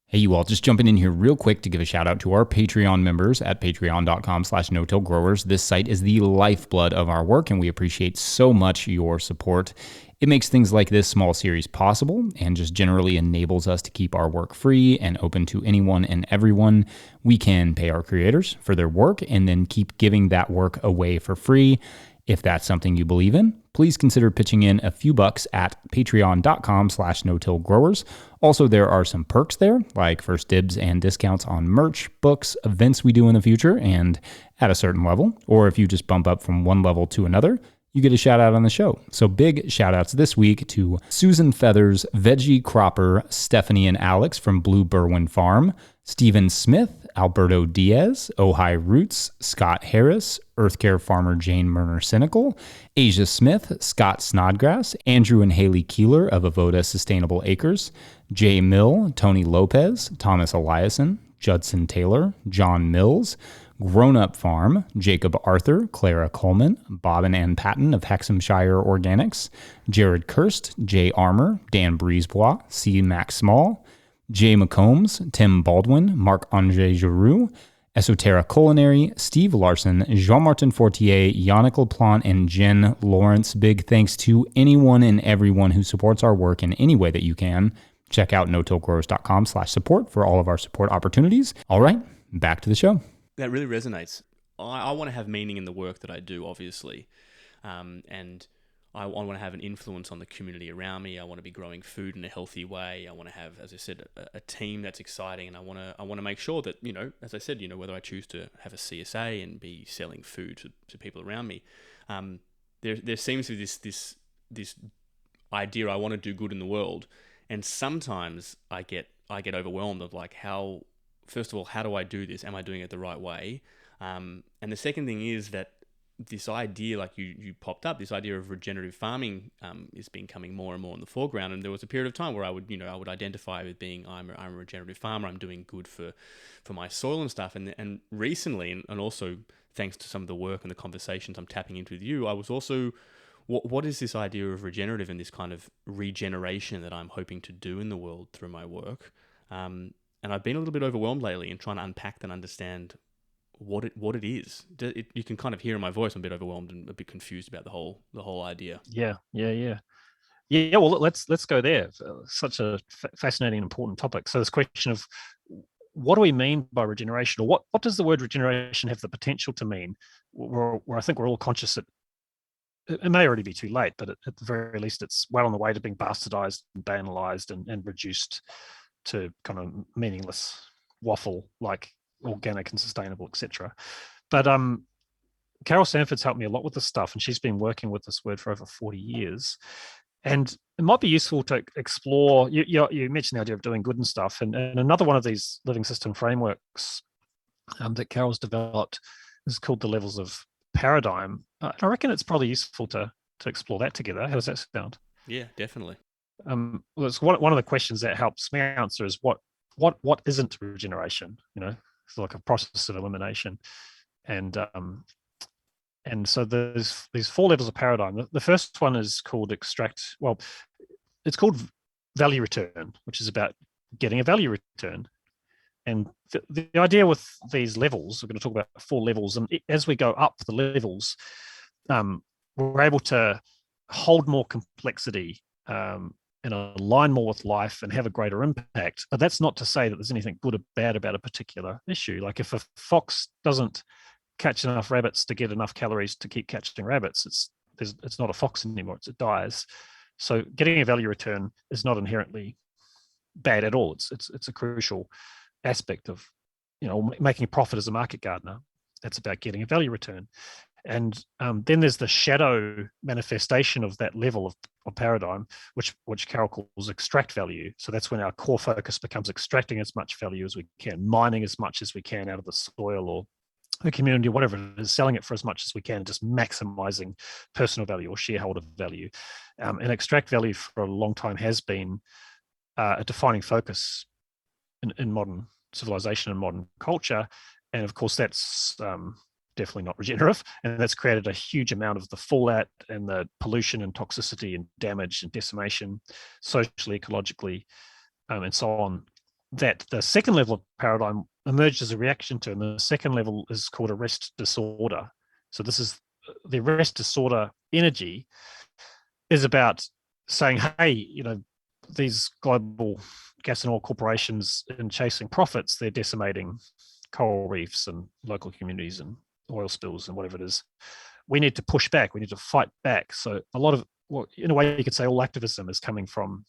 Hey, you all, just jumping in here real quick to give a shout out to our Patreon members at patreon.com/no-till-growers. This site is the lifeblood of our work, and we appreciate so much your support. It makes things like this small series possible and just generally enables us to keep our work free and open to anyone and everyone. We can pay our creators for their work and then keep giving that work away for free. If that's something you believe in, please consider pitching in a few bucks at patreon.com/no-till-growers. Also, there are some perks there, like first dibs and discounts on merch, books, events we do in the future, and at a certain level. Or if you just bump up from one level to another, you get a shout out on the show. So big shout outs this week to Susan Feathers, Veggie Cropper, Stephanie and Alex from Blue Berwyn Farm, Stephen Smith, Alberto Diaz, Ojai Roots, Scott Harris, Earthcare Farmer Jane Murner Cynical, Asia Smith, Scott Snodgrass, Andrew and Haley Keeler of Avoda Sustainable Acres, Jay Mill, Tony Lopez, Thomas Eliason, Judson Taylor, John Mills, Grown Up Farm, Jacob Arthur, Clara Coleman, Bob and Ann Patton of Hexhamshire Organics, Jared Kirst, Jay Armour, Dan Brisebois, C. Max Small, Jay McCombs, Tim Baldwin, Marc-Andre Giroux, Esoterra Culinary, Steve Larson, Jean-Martin Fortier, Yannick LaPlante, and Jen Lawrence. Big thanks to anyone and everyone who supports our work in any way that you can. Check out no-tillgrowers.com/support for all of our support opportunities. All right, back to the show. That really resonates. I want to have meaning in the work that I do, obviously. And I want to have an influence on the community around me. I want to be growing food in a healthy way. I want to have, as I said, a team that's exciting. And I want to make sure that, as I said, whether I choose to have a CSA and be selling food to people around me, there seems to be this idea I want to do good in the world, and sometimes I get overwhelmed of like how, first of all, how do I do this? Am I doing it the right way? And the second thing is that this idea, like you popped up, this idea of regenerative farming is becoming more and more in the foreground. And there was a period of time where I would identify with being I'm a regenerative farmer. I'm doing good for my soil and stuff. And recently, and also thanks to some of the work and the conversations I'm tapping into with you, I was also, what is this idea of regenerative and this kind of regeneration that I'm hoping to do in the world through my work? And I've been a little bit overwhelmed lately in trying to unpack and understand what it is. You can kind of hear in my voice I'm a bit overwhelmed and a bit confused about the whole idea. Yeah. Well, let's go there. Such a fascinating and important topic. So this question of what do we mean by regeneration, or what does the word regeneration have the potential to mean? Where I think we're all conscious that it may already be too late, but at the very least, it's well on the way to being bastardized and banalized and reduced to kind of meaningless waffle like organic and sustainable, etc. But Carol Sanford's helped me a lot with this stuff, and she's been working with this word for over 40 years. And it might be useful to explore. You mentioned the idea of doing good and stuff, and another one of these living system frameworks that Carol's developed is called the levels of paradigm. I reckon it's probably useful to explore that together. How does that sound? Yeah, definitely. Well, it's one of the questions that helps me answer is what isn't regeneration? It's like a process of elimination, and so there's these 4 levels of paradigm. The first one is called extract. Well, it's called value return, which is about getting a value return. And the idea with these levels, we're going to talk about 4 levels, and as we go up the levels, we're able to hold more complexity and align more with life and have a greater impact. But that's not to say that there's anything good or bad about a particular issue. Like if a fox doesn't catch enough rabbits to get enough calories to keep catching rabbits, it's not a fox anymore, it dies. So getting a value return is not inherently bad at all. It's a crucial aspect of making a profit as a market gardener. That's about getting a value return. And then there's the shadow manifestation of that level of paradigm, which Carol calls extract value. So that's when our core focus becomes extracting as much value as we can, mining as much as we can out of the soil or the community, whatever it is, selling it for as much as we can, just maximizing personal value or shareholder value. And extract value for a long time has been a defining focus in modern civilization and modern culture. And of course, that's definitely not regenerative, and that's created a huge amount of the fallout and the pollution and toxicity and damage and decimation, socially, ecologically, and so on, that the second level of paradigm emerged as a reaction to. And the second level is called arrest disorder. So this is the arrest disorder energy is about saying, hey, these global gas and oil corporations, in chasing profits, they're decimating coral reefs and local communities and oil spills and whatever it is. We need to push back. We need to fight back. So a lot of, well, in a way, you could say all activism is coming from,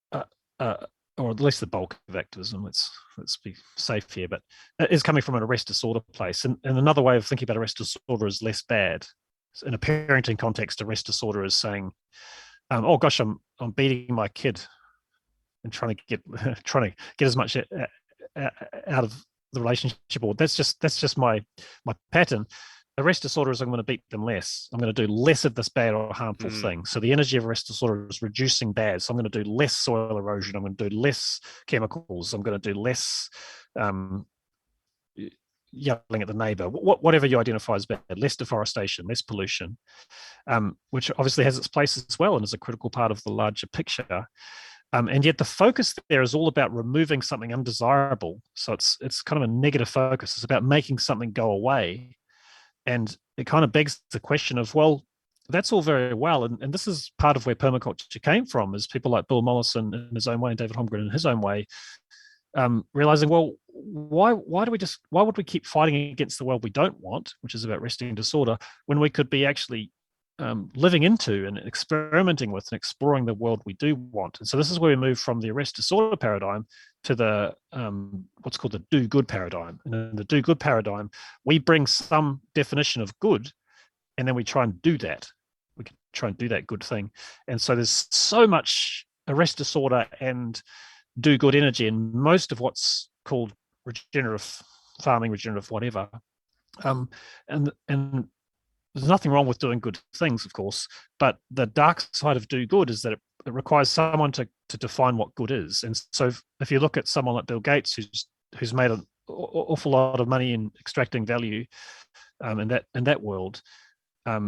or at least the bulk of activism. Let's be safe here, but it is coming from an arrest disorder place. And another way of thinking about arrest disorder is less bad. So in a parenting context, arrest disorder is saying, oh gosh, I'm beating my kid and trying to get as much out of the relationship, or that's just my pattern. Arrest disorder is I'm going to beat them less. I'm going to do less of this bad or harmful thing. So the energy of arrest disorder is reducing bad. So I'm going to do less soil erosion. I'm going to do less chemicals. I'm going to do less yelling at the neighbor, whatever you identify as bad, less deforestation, less pollution, which obviously has its place as well and is a critical part of the larger picture. And yet the focus there is all about removing something undesirable. So it's kind of a negative focus. It's about making something go away. And it kind of begs the question of, well, that's all very well. And this is part of where permaculture came from, is people like Bill Mollison in his own way and David Holmgren in his own way, realizing, well, why would we keep fighting against the world we don't want, which is about resting disorder, when we could be actually living into and experimenting with and exploring the world we do want. And so this is where we move from the arrest disorder paradigm to the what's called the do good paradigm. And in the do good paradigm, we bring some definition of good and then we try and do that. We can try and do that good thing. And so there's so much arrest disorder and do good energy in most of what's called regenerative farming, regenerative whatever. And there's nothing wrong with doing good things, of course, but the dark side of do good is that it requires someone to define what good is. And so if you look at someone like Bill Gates, who's made an awful lot of money in extracting value in that world,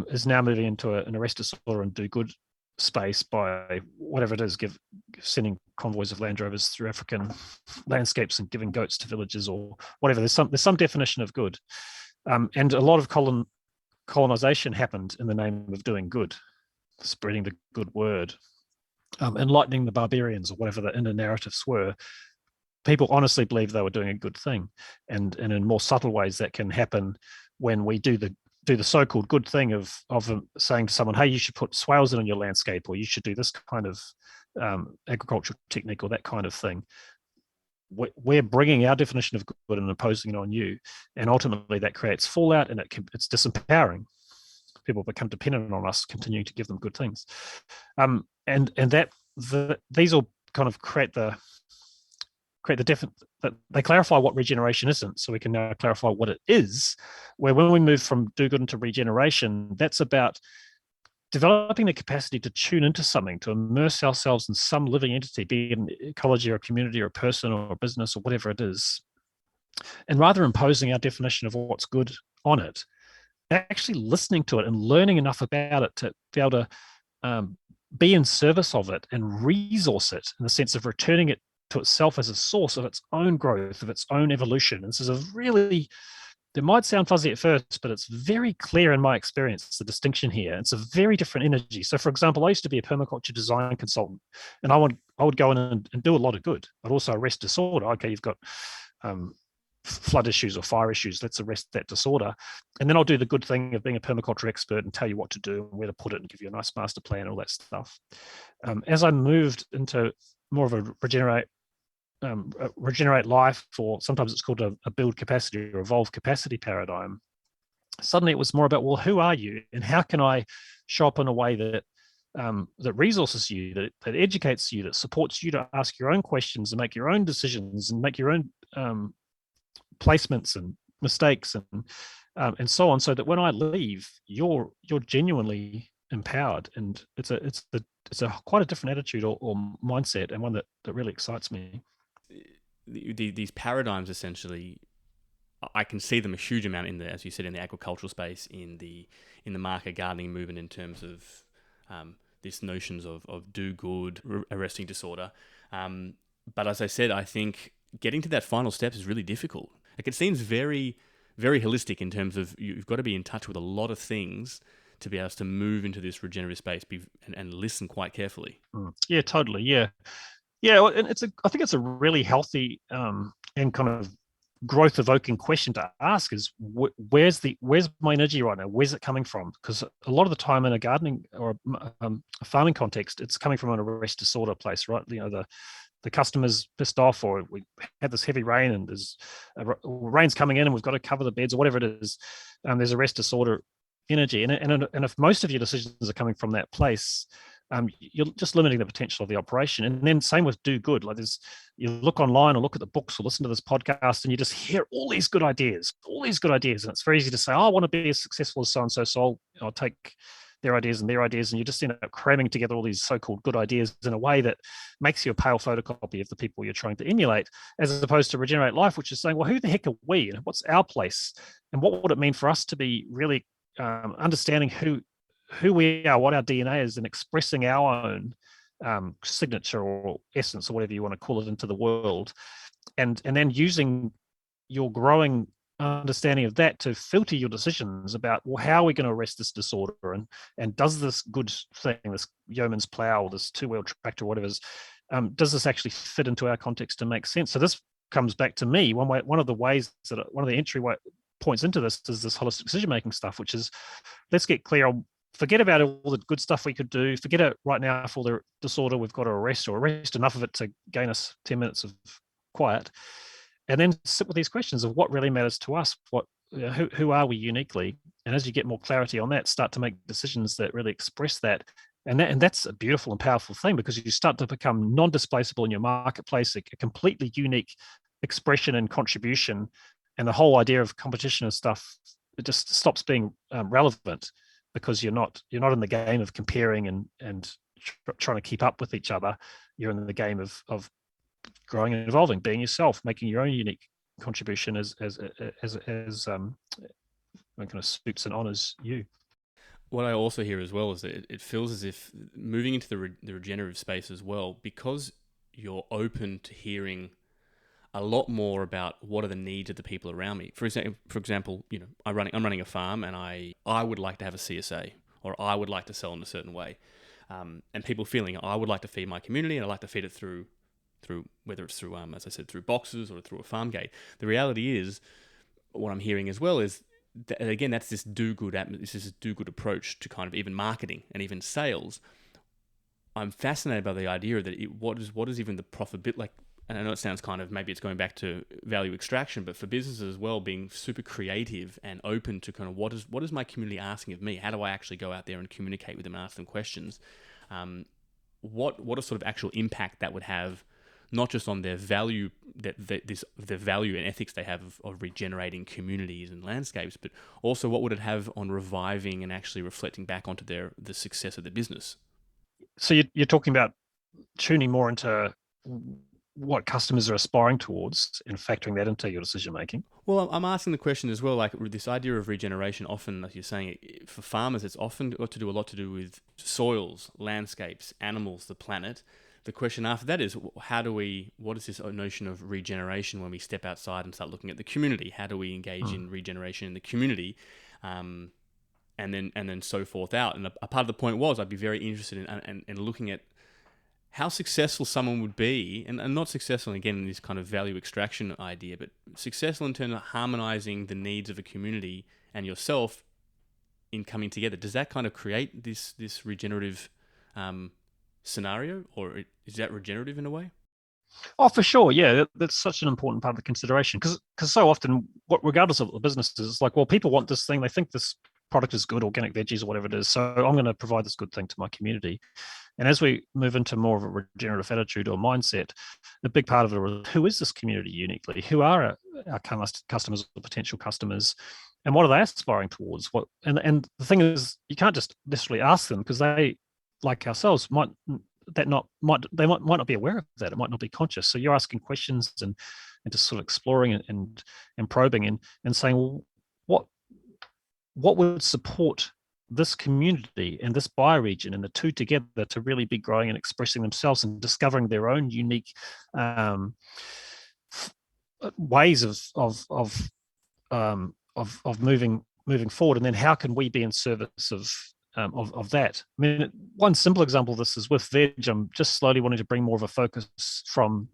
is now moving into an arrest disorder and do good space by whatever it is, sending convoys of Land Rovers through African landscapes and giving goats to villages or whatever. There's some definition of good, and a lot of colonization happened in the name of doing good, spreading the good word, enlightening the barbarians or whatever the inner narratives were. People honestly believe they were doing a good thing, and in more subtle ways that can happen when we do the so-called good thing of saying to someone, hey, you should put swales in your landscape, or you should do this kind of agricultural technique or that kind of thing. We're bringing our definition of good and imposing it on you, and ultimately that creates fallout, and it's disempowering. People become dependent on us continuing to give them good things, these all kind of create the different. They clarify what regeneration isn't, so we can now clarify what it is. Where when we move from do good into regeneration, that's about developing the capacity to tune into something, to immerse ourselves in some living entity, be it an ecology or a community or a person or a business or whatever it is. And rather imposing our definition of what's good on it, actually listening to it and learning enough about it to be able to be in service of it and resource it in the sense of returning it to itself as a source of its own growth, of its own evolution. And this is it might sound fuzzy at first, but it's very clear in my experience, the distinction here. It's a very different energy. So for example, I used to be a permaculture design consultant, and I would go in and do a lot of good, but also arrest disorder. Okay, you've got flood issues or fire issues, let's arrest that disorder. And then I'll do the good thing of being a permaculture expert and tell you what to do and where to put it and give you a nice master plan and all that stuff. As I moved into more of a regenerate life, or sometimes it's called a build capacity or evolve capacity paradigm, suddenly it was more about, well, who are you and how can I show up in a way that that resources you, that educates you, that supports you to ask your own questions and make your own decisions and make your own placements and mistakes and so on, so that when I leave, you're genuinely empowered. And it's a quite a different attitude or mindset, and one that really excites me. These paradigms, essentially, I can see them a huge amount in as you said, in the agricultural space, in the market gardening movement, in terms of these notions of do good, arresting disorder. But as I said, I think getting to that final step is really difficult. Like, it seems very, very holistic in terms of you've got to be in touch with a lot of things to be able to move into this regenerative space and listen quite carefully. Yeah, totally. Yeah. Yeah, and I think it's a really healthy and kind of growth-evoking question to ask is where's my energy right now? Where's it coming from? Because a lot of the time in a gardening or a farming context, it's coming from an arrest disorder place, right? You know, the customer's pissed off, or we had this heavy rain and there's rain's coming in and we've got to cover the beds or whatever it is. There's arrest disorder energy, and if most of your decisions are coming from that place, you're just limiting the potential of the operation. And then same with do good. Like, you look online or look at the books or listen to this podcast, and you just hear all these good ideas. And it's very easy to say, oh, I want to be as successful as so-and-so, so I'll take their ideas, and you just end up cramming together all these so-called good ideas in a way that makes you a pale photocopy of the people you're trying to emulate, as opposed to regenerate life, which is saying, well, who the heck are we? And what's our place? And what would it mean for us to be really understanding who we are, what our DNA is, and expressing our own signature or essence or whatever you want to call it into the world, and then using your growing understanding of that to filter your decisions about, well, how are we going to arrest this disorder, and does this good thing, this yeoman's plow, this two-wheel tractor, whatever it is, does this actually fit into our context to make sense? So this comes back to me, one of the entry points into this is this holistic decision-making stuff, which is, let's get clear on, forget about all the good stuff we could do. Forget it right now for the disorder we've got to arrest enough of it to gain us 10 minutes of quiet. and then sit with these questions of what really matters to us, who are we uniquely, and as you get more clarity on that, start to make decisions that really express that. And that's a beautiful and powerful thing, because you start to become non-displaceable in your marketplace, a completely unique expression and contribution, and the whole idea of competition and stuff, it just stops being relevant, because you're not in the game of comparing and trying to keep up with each other. You're in the game of growing and evolving, being yourself, making your own unique contribution as kind of suits and honors you. What I also hear as well is that it feels as if moving into the regenerative space as well, because you're open to hearing a lot more about what are the needs of the people around me. For example, I'm running a farm, and I would like to have a CSA, or I would like to sell in a certain way, and people feeling I would like to feed my community, and I'd like to feed it through whether it's through as I said, through boxes or through a farm gate. The reality is, what I'm hearing as well is that, again, that's this do-good approach to kind of even marketing and even sales. I'm fascinated by the idea that what is even the profit bit like. And I know it sounds kind of, maybe it's going back to value extraction, but for businesses as well, being super creative and open to kind of what is my community asking of me? How do I actually go out there and communicate with them and ask them questions? What a sort of actual impact that would have, not just on their value, the value and ethics they have of regenerating communities and landscapes, but also what would it have on reviving and actually reflecting back onto the success of the business? So you're talking about tuning more into what customers are aspiring towards and factoring that into your decision making. Well, I'm asking the question as well, like this idea of regeneration, often, like you're saying, for farmers, it's often got a lot to do with soils, landscapes, animals, the planet. The question after that is, what is this notion of regeneration when we step outside and start looking at the community? How do we engage in regeneration in the community? And then so forth out. And a part of the point was, I'd be very interested in looking at how successful someone would be, and not successful, again, in this kind of value extraction idea, but successful in terms of harmonizing the needs of a community and yourself in coming together. Does that kind of create this regenerative scenario, or is that regenerative in a way? Oh, for sure. Yeah, that's such an important part of the consideration, because so often, regardless of the businesses, it's like, well, people want this thing. They think this product is good, organic veggies or whatever it is. So I'm going to provide this good thing to my community. And as we move into more of a regenerative attitude or mindset, the big part of it is, who is this community uniquely? Who are our customers or potential customers? And what are they aspiring towards? And the thing is, you can't just necessarily ask them, because they, like ourselves, might not be aware of that. It might not be conscious. So you're asking questions and just sort of exploring and probing and saying, well, what would support this community and this bioregion, and the two together, to really be growing and expressing themselves and discovering their own unique ways of moving forward. And then how can we be in service of that? I mean, one simple example of this is with veg. I'm just slowly wanting to bring more of a focus from,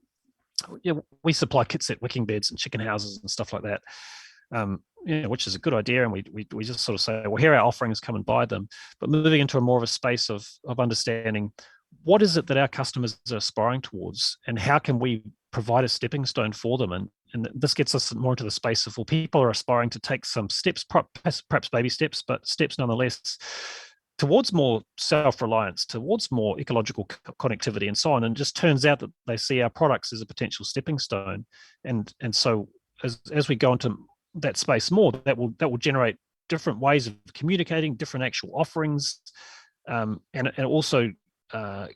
we supply kits at wicking beds and chicken houses and stuff like that. Which is a good idea, and we just sort of say, well, here are our offerings, come and buy them. But moving into more of a space of understanding, what is it that our customers are aspiring towards, and how can we provide a stepping stone for them? And this gets us more into the space of, well, people are aspiring to take some steps, perhaps baby steps, but steps nonetheless, towards more self-reliance, towards more ecological connectivity and so on. And it just turns out that they see our products as a potential stepping stone. And so as we go into that space more, that will generate different ways of communicating, different actual offerings, and it also kind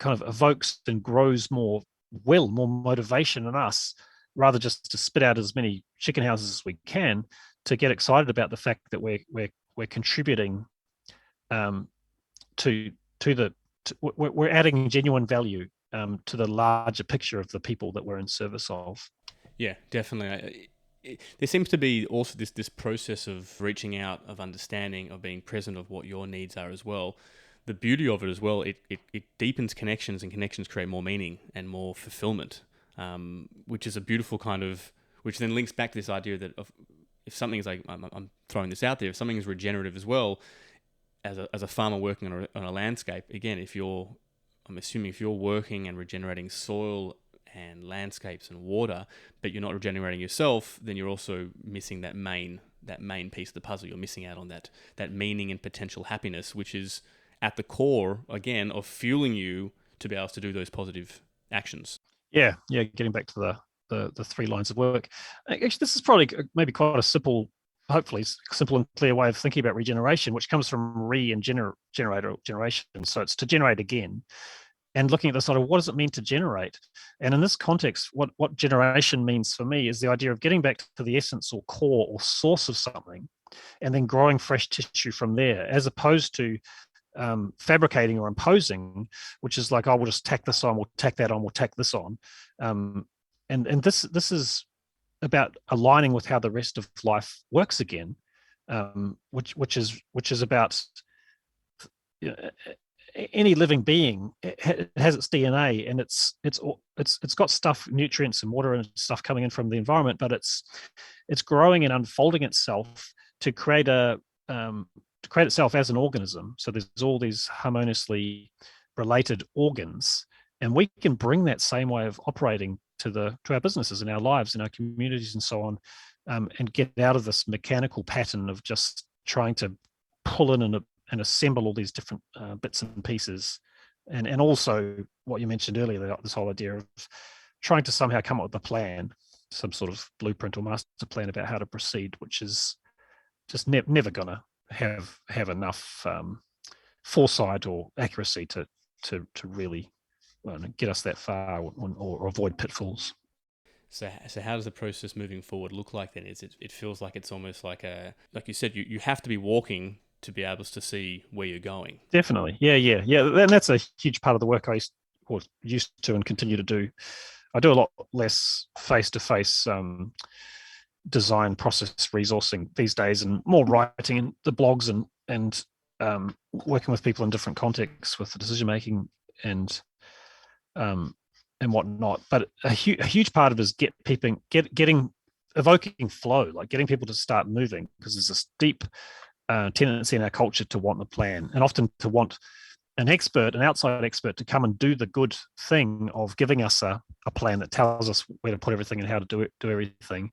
of evokes and grows more motivation in us, rather just to spit out as many chicken houses as we can, to get excited about the fact that we're contributing we're adding genuine value to the larger picture of the people that we're in service of. Yeah, definitely. There seems to be also this process of reaching out, of understanding, of being present of what your needs are as well. The beauty of it as well, it deepens connections, and connections create more meaning and more fulfillment, which is a beautiful kind of, which then links back to this idea that if something is like, I'm throwing this out there, if something is regenerative as well, as a farmer working on a landscape, again, I'm assuming if you're working and regenerating soil and landscapes and water, but you're not regenerating yourself, then you're also missing that main piece of the puzzle. You're missing out on that meaning and potential happiness, which is at the core, again, of fueling you to be able to do those positive actions. Yeah. Getting back to the 3 lines of work. Actually, this is probably maybe quite a simple, hopefully simple and clear way of thinking about regeneration, which comes from generation. So it's to generate again. And looking at the sort of what does it mean to generate? And in this context, what generation means for me is the idea of getting back to the essence or core or source of something, and then growing fresh tissue from there, as opposed to fabricating or imposing, which is like, oh, we'll just tack this on, we'll tack that on, we'll tack this on. And this is about aligning with how the rest of life works again, which is about any living being. It has its DNA, and it's got stuff, nutrients and water and stuff coming in from the environment, but it's growing and unfolding itself to create itself as an organism. So there's all these harmoniously related organs, and we can bring that same way of operating to our businesses and our lives and our communities and so on, and get out of this mechanical pattern of just trying to pull in and assemble all these different bits and pieces, and also what you mentioned earlier, this whole idea of trying to somehow come up with a plan, some sort of blueprint or master plan about how to proceed, which is just never gonna have enough foresight or accuracy to really get us that far, or avoid pitfalls. So how does the process moving forward look like then? It feels like it's almost like like you said, you have to be walking to be able to see where you're going. Definitely. Yeah. And that's a huge part of the work I used to and continue to do. I do a lot less face-to-face design process resourcing these days, and more writing in the blogs and working with people in different contexts with the decision-making and whatnot. But a huge part of it is getting evoking flow, like getting people to start moving, because there's this deep tendency in our culture to want the plan, and often to want an outside expert to come and do the good thing of giving us a plan that tells us where to put everything and how to do everything,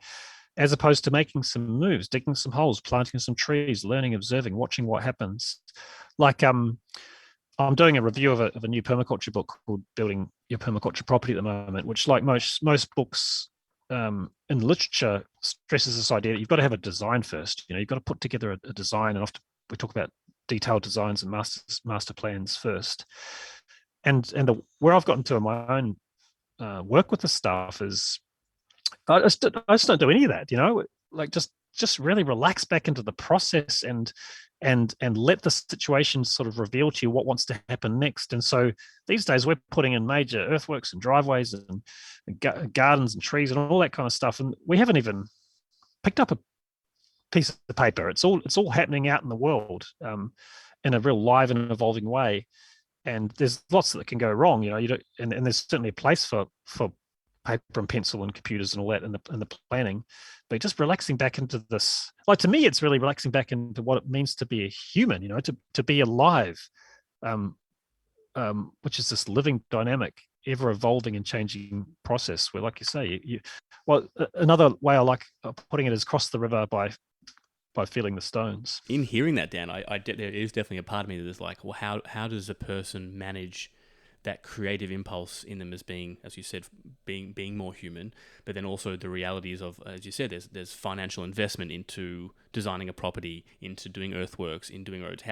as opposed to making some moves, digging some holes, planting some trees, learning, observing, watching what happens. Like I'm doing a review of a new permaculture book called Building Your Permaculture Property at the moment, which, like most books in literature, stresses this idea that you've got to have a design first. You've got to put together a design, and often we talk about detailed designs and master plans first. And where I've gotten to in my own work with the stuff is I just don't do any of that. Like just really relax back into the process and let the situation sort of reveal to you what wants to happen next. And so these days we're putting in major earthworks and driveways and gardens and trees and all that kind of stuff, and we haven't even picked up a piece of paper. It's all happening out in the world in a real live and evolving way. And there's lots that can go wrong. You don't, and there's certainly a place for paper and pencil and computers and all that in the planning, but just relaxing back into this, like, to me, it's really relaxing back into what it means to be a human, to be alive, which is this living, dynamic, ever evolving and changing process where, like you say, another way I like putting it is cross the river by feeling the stones. In hearing that, Dan, there is definitely a part of me that is like, well, how does a person manage that creative impulse in them as being, as you said, being more human, but then also the realities of, as you said, there's financial investment into designing a property, into doing earthworks, in doing roads.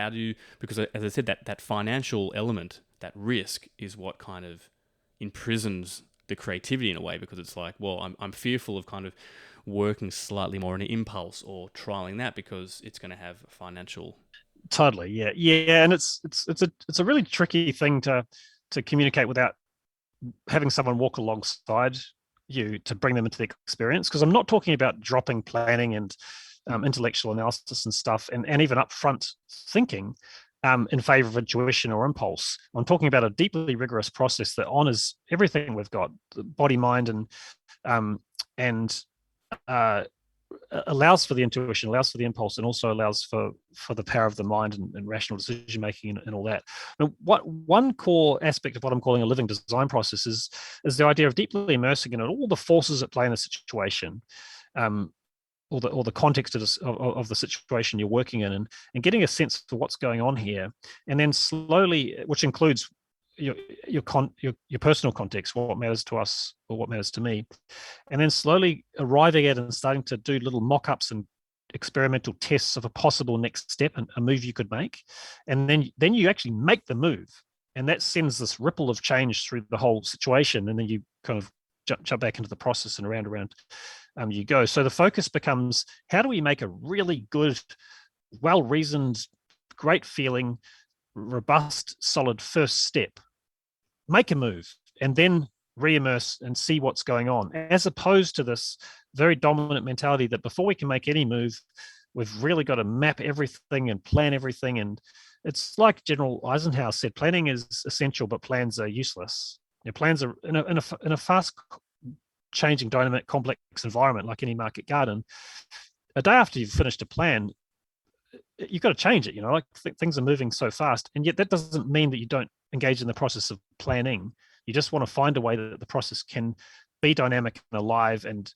Because as I said, that financial element, that risk, is what kind of imprisons the creativity in a way, because it's like, well, I'm fearful of kind of working slightly more on an impulse or trialing that because it's going to have financial. Totally, yeah, and it's a really tricky thing to communicate without having someone walk alongside you to bring them into the experience. Because I'm not talking about dropping planning and intellectual analysis and stuff, and even upfront thinking in favor of intuition or impulse. I'm talking about a deeply rigorous process that honors everything we've got, the body, mind, and allows for the intuition, allows for the impulse, and also allows for the power of the mind and rational decision making and all that. And what one core aspect of what I'm calling a living design process is the idea of deeply immersing in all the forces at play in a situation, or the context of the situation you're working in, and getting a sense for what's going on here, and then slowly, which includes your personal context, what matters to us or what matters to me, and then slowly arriving at and starting to do little mock-ups and experimental tests of a possible next step and a move you could make, and then you actually make the move, and that sends this ripple of change through the whole situation, and then you kind of jump back into the process and around you go. So the focus becomes, how do we make a really good, well-reasoned, great feeling, robust, solid first step, make a move, and then re-immerse and see what's going on, as opposed to this very dominant mentality that before we can make any move, we've really got to map everything and plan everything. And it's like General Eisenhower said, planning is essential, but plans are useless. Your plans are in a fast changing, dynamic, complex environment like any market garden. A day after you've finished a plan, you've got to change it. Like things are moving so fast, and yet that doesn't mean that you don't engage in the process of planning. You just want to find a way that the process can be dynamic and alive and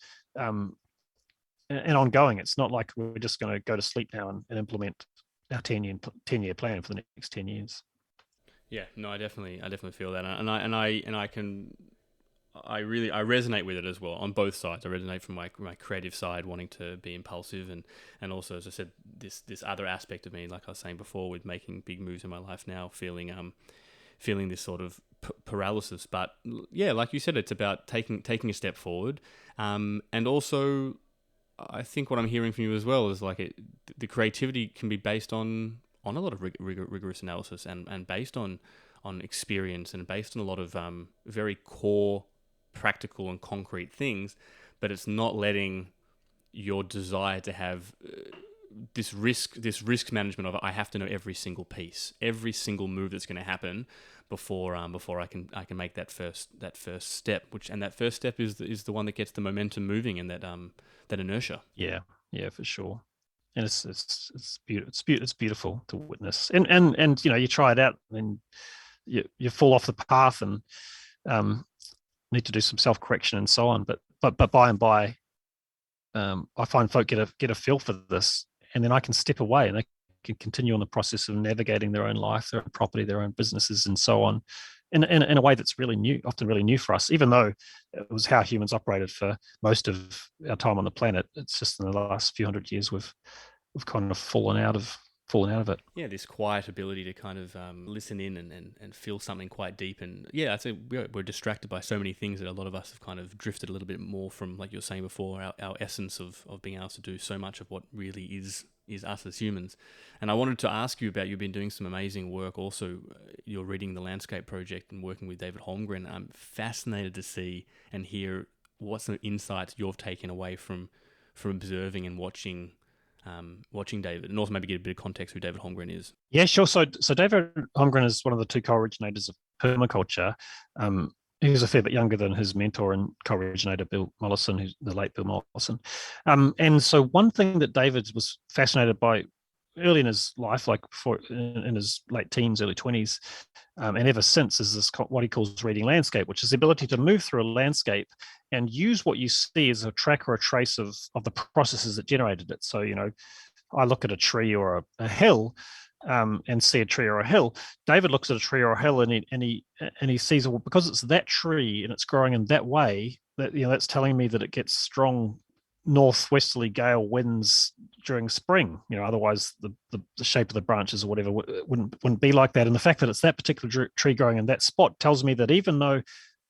ongoing. It's not like we're just going to go to sleep now and implement our 10-year plan for the next 10 years. Yeah, no, I definitely feel that, I resonate with it as well on both sides. I resonate from my creative side, wanting to be impulsive, and also, as I said, this other aspect of me, like I was saying before, with making big moves in my life now, feeling this sort of paralysis. But yeah, like you said, it's about taking a step forward, and also I think what I'm hearing from you as well is like the creativity can be based on a lot of rigorous analysis and based on experience and based on a lot of very core, practical and concrete things, but it's not letting your desire to have this risk management of, I have to know every single piece, every single move that's going to happen before I can make that first step, and that first step is the one that gets the momentum moving and that inertia. Yeah, for sure. And it's beautiful to witness, and you try it out and you fall off the path and need to do some self-correction and so on, but by and by I find folk get a feel for this, and then I can step away and they can continue on the process of navigating their own life, their own property, their own businesses and so on, in a way that's really new, often really new for us, even though it was how humans operated for most of our time on the planet. It's just in the last few hundred years we've kind of fallen out of it. Yeah, this quiet ability to kind of listen in and feel something quite deep. And yeah, I'd say we're distracted by so many things that a lot of us have kind of drifted a little bit more from, like you were saying before, our essence of being able to do so much of what really is us as humans. And I wanted to ask you about, you've been doing some amazing work also. You're reading the Landscape Project and working with David Holmgren. I'm fascinated to see and hear what some insights you've taken away from observing and watching David, and also maybe get a bit of context who David Holmgren is. Yeah, sure. So David Holmgren is one of the two co-originators of permaculture. He was a fair bit younger than his mentor and co-originator, Bill Mollison, who's the late Bill Mollison. And so one thing that David was fascinated by early in his life, like in his late teens, early 20s, and ever since, is this what he calls reading landscape, which is the ability to move through a landscape and use what you see as a track or a trace of the processes that generated it. So, I look at a tree or a hill and see a tree or a hill. David looks at a tree or a hill and he sees, well, because it's that tree and it's growing in that way, that that's telling me that it gets strong northwesterly gale winds during spring. Otherwise the shape of the branches or whatever wouldn't be like that. And the fact that it's that particular tree growing in that spot tells me that even though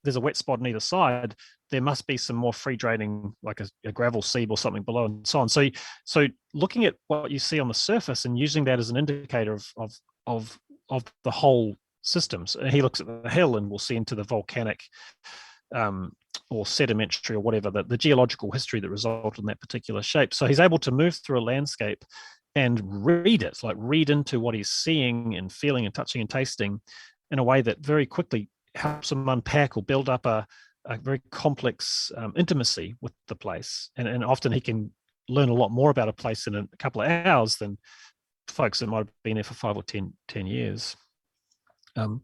there's a wet spot on either side, there must be some more free draining, like a gravel seep or something below, and so on. So looking at what you see on the surface and using that as an indicator of the whole systems. And he looks at the hill and we'll see into the volcanic or sedimentary or whatever, the geological history that resulted in that particular shape. So he's able to move through a landscape and read it, like read into what he's seeing and feeling and touching and tasting in a way that very quickly helps him unpack or build up a very complex intimacy with the place. And often he can learn a lot more about a place in a couple of hours than folks that might have been there for 5 or 10 years. And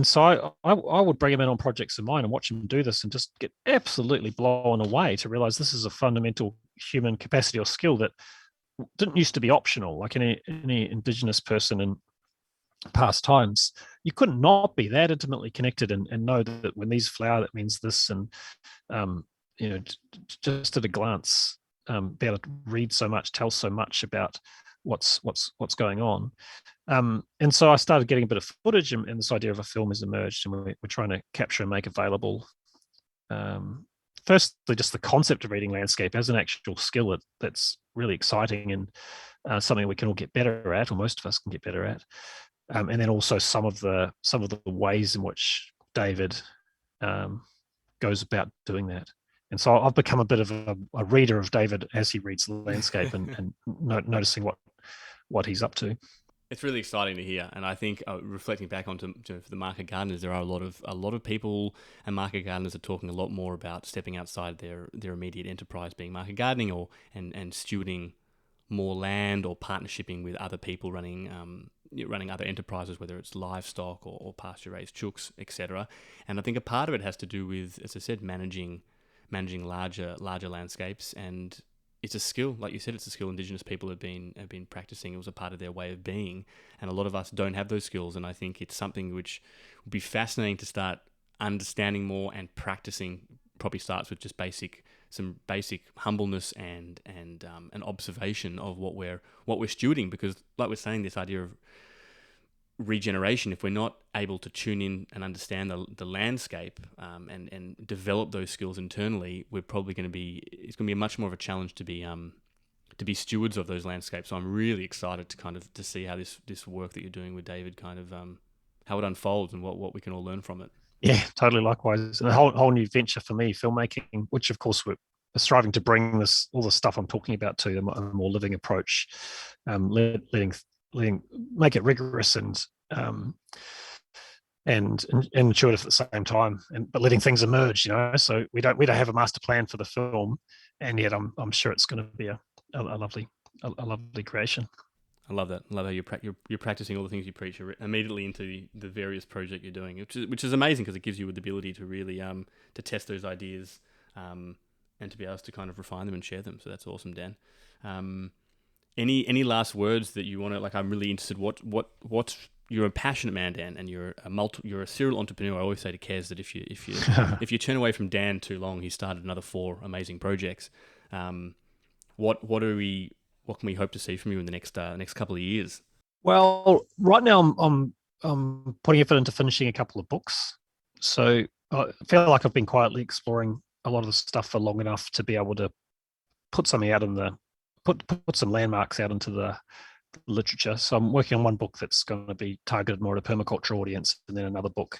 so I would bring them in on projects of mine and watch them do this and just get absolutely blown away to realize this is a fundamental human capacity or skill that didn't used to be optional. Like any Indigenous person in past times, you couldn't not be that intimately connected and know that when these flower, that means this, and just at a glance, be able to read so much, tell so much about what's going on. And so I started getting a bit of footage, and this idea of a film has emerged, and we're trying to capture and make available. Firstly, just the concept of reading landscape as an actual skill that's really exciting and something we can all get better at, or most of us can get better at. And then also some of the ways in which David goes about doing that. And so I've become a bit of a reader of David as he reads the landscape and noticing what he's up to. It's really exciting to hear, and I think reflecting back onto the market gardeners, there are a lot of people, and market gardeners are talking a lot more about stepping outside their immediate enterprise, being market gardening and stewarding more land or partnershiping with other people running other enterprises, whether it's livestock or pasture raised chooks, etc. And I think a part of it has to do with, as I said, managing larger landscapes, and it's a skill, like you said, it's a skill Indigenous people have been practicing. It was a part of their way of being, and a lot of us don't have those skills. And I think it's something which would be fascinating to start understanding more and practicing. Probably starts with just some basic humbleness and an observation of what we're stewarding, because, like we're saying, this idea of regeneration, if we're not able to tune in and understand the landscape and develop those skills internally, we're probably it's going to be much more of a challenge to be stewards of those landscapes. So I'm really excited to see how this work that you're doing with David how it unfolds and what we can all learn from it. Yeah, totally. Likewise, and a whole new venture for me, filmmaking, which of course we're striving to bring all the stuff I'm talking about to a more living approach, make it rigorous and intuitive at the same time, but letting things emerge. So we don't have a master plan for the film, and yet I'm sure it's going to be a lovely creation. I love that. I love how you're practicing all the things you preach immediately into the various project you're doing, which is amazing, because it gives you the ability to really to test those ideas and to be able to kind of refine them and share them. So that's awesome, Dan. Any last words that you want to, like? I'm really interested. What's you're a passionate man, Dan, and you're a serial entrepreneur. I always say to Kez that if you turn away from Dan too long, he started another 4 amazing projects. What can we hope to see from you in the next couple of years? Well, right now I'm putting effort into finishing a couple of books. So I feel like I've been quietly exploring a lot of the stuff for long enough to be able to put something out put some landmarks out into the literature. So I'm working on one book that's going to be targeted more at a permaculture audience, and then another book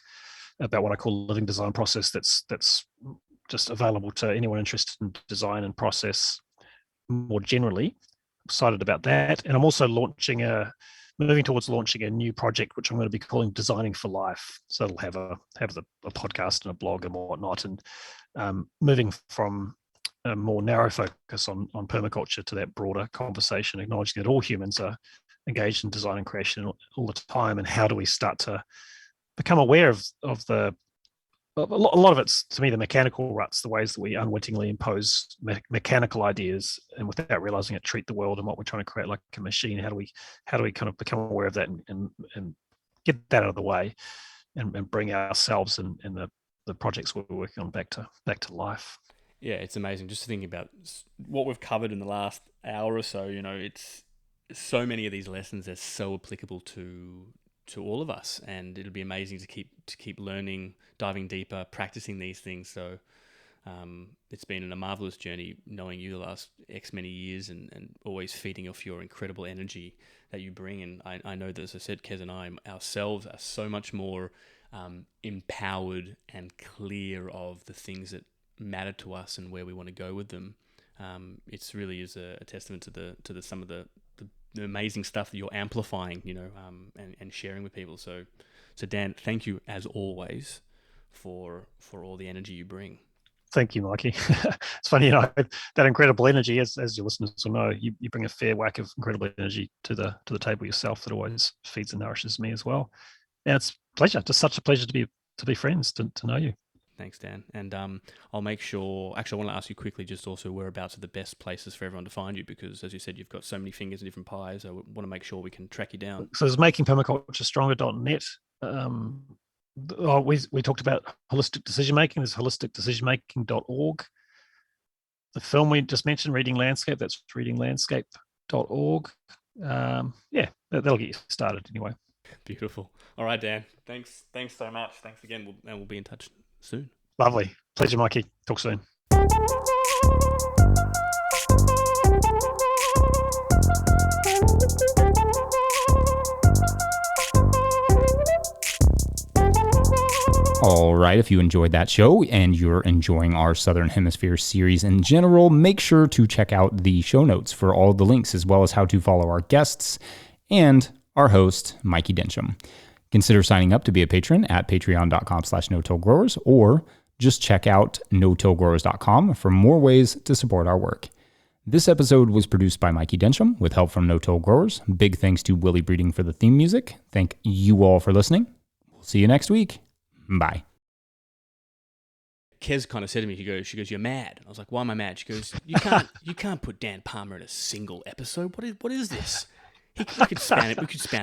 about what I call living design process that's just available to anyone interested in design and process more generally. Excited about that. And I'm also moving towards launching a new project, which I'm going to be calling Designing for Life. So it'll have a podcast and a blog and whatnot, and moving from a more narrow focus on permaculture to that broader conversation, acknowledging that all humans are engaged in design and creation all the time, and how do we start to become aware of a lot of it's, to me, the mechanical ruts, the ways that we unwittingly impose mechanical ideas, and without realizing it, treat the world and what we're trying to create like a machine. How do we kind of become aware of that and get that out of the way, and bring ourselves and the projects we're working on back to life. Yeah, it's amazing just thinking about what we've covered in the last hour or so. It's so many of these lessons are so applicable to all of us, and it'll be amazing to keep learning, diving deeper, practicing these things. So it's been a marvelous journey knowing you the last X many years, and always feeding off your incredible energy that you bring. And I know that, as I said, Kez and I ourselves are so much more empowered and clear of the things that matter to us and where we want to go with them. It's really is a testament to the some of the amazing stuff that you're amplifying, and sharing with people. So Dan, thank you as always for all the energy you bring. Thank you, Mikey. It's funny, that incredible energy, as your listeners will know, you bring a fair whack of incredible energy to the table yourself that always feeds and nourishes me as well. And it's just such a pleasure to be friends, to know you. Thanks, Dan. And I'll make sure. Actually, I want to ask you quickly, just also whereabouts are the best places for everyone to find you, because as you said, you've got so many fingers in different pies. I want to make sure we can track you down. So it's makingpermaculturestronger.net. We talked about holistic decision making. There's holisticdecisionmaking.org. The film we just mentioned, Reading Landscape, that's readinglandscape.org. That'll get you started anyway. Beautiful. All right, Dan. Thanks so much. Thanks again. We'll be in touch soon. Lovely. Pleasure, Mikey. Talk soon. All right, if you enjoyed that show and you're enjoying our Southern Hemisphere series in general, make sure to check out the show notes for all the links, as well as how to follow our guests and our host, Mikey Densham. Consider signing up to be a patron at patreon.com/no-till-growers, or just check out no-till-growers.com for more ways to support our work. This episode was produced by Mikey Densham with help from No-Till Growers. Big thanks to Willie Breeding for the theme music. Thank you all for listening. We'll see you next week. Bye. Kez kind of said to me, she goes, "You're mad." I was like, "Why am I mad?" She goes, you can't put Dan Palmer in a single episode. What is this? We could span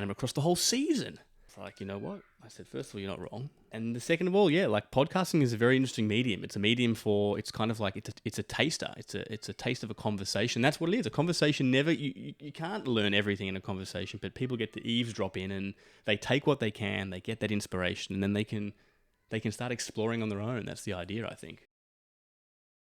him across the whole season. It's like, you know what? I said, first of all, you're not wrong. And the second of all, yeah, like podcasting is a very interesting medium. It's a medium for, it's kind of like, it's a taster. It's a taste of a conversation. That's what it is. A conversation you can't learn everything in a conversation, but people get to eavesdrop in and they take what they can, they get that inspiration, and then they can start exploring on their own. That's the idea, I think.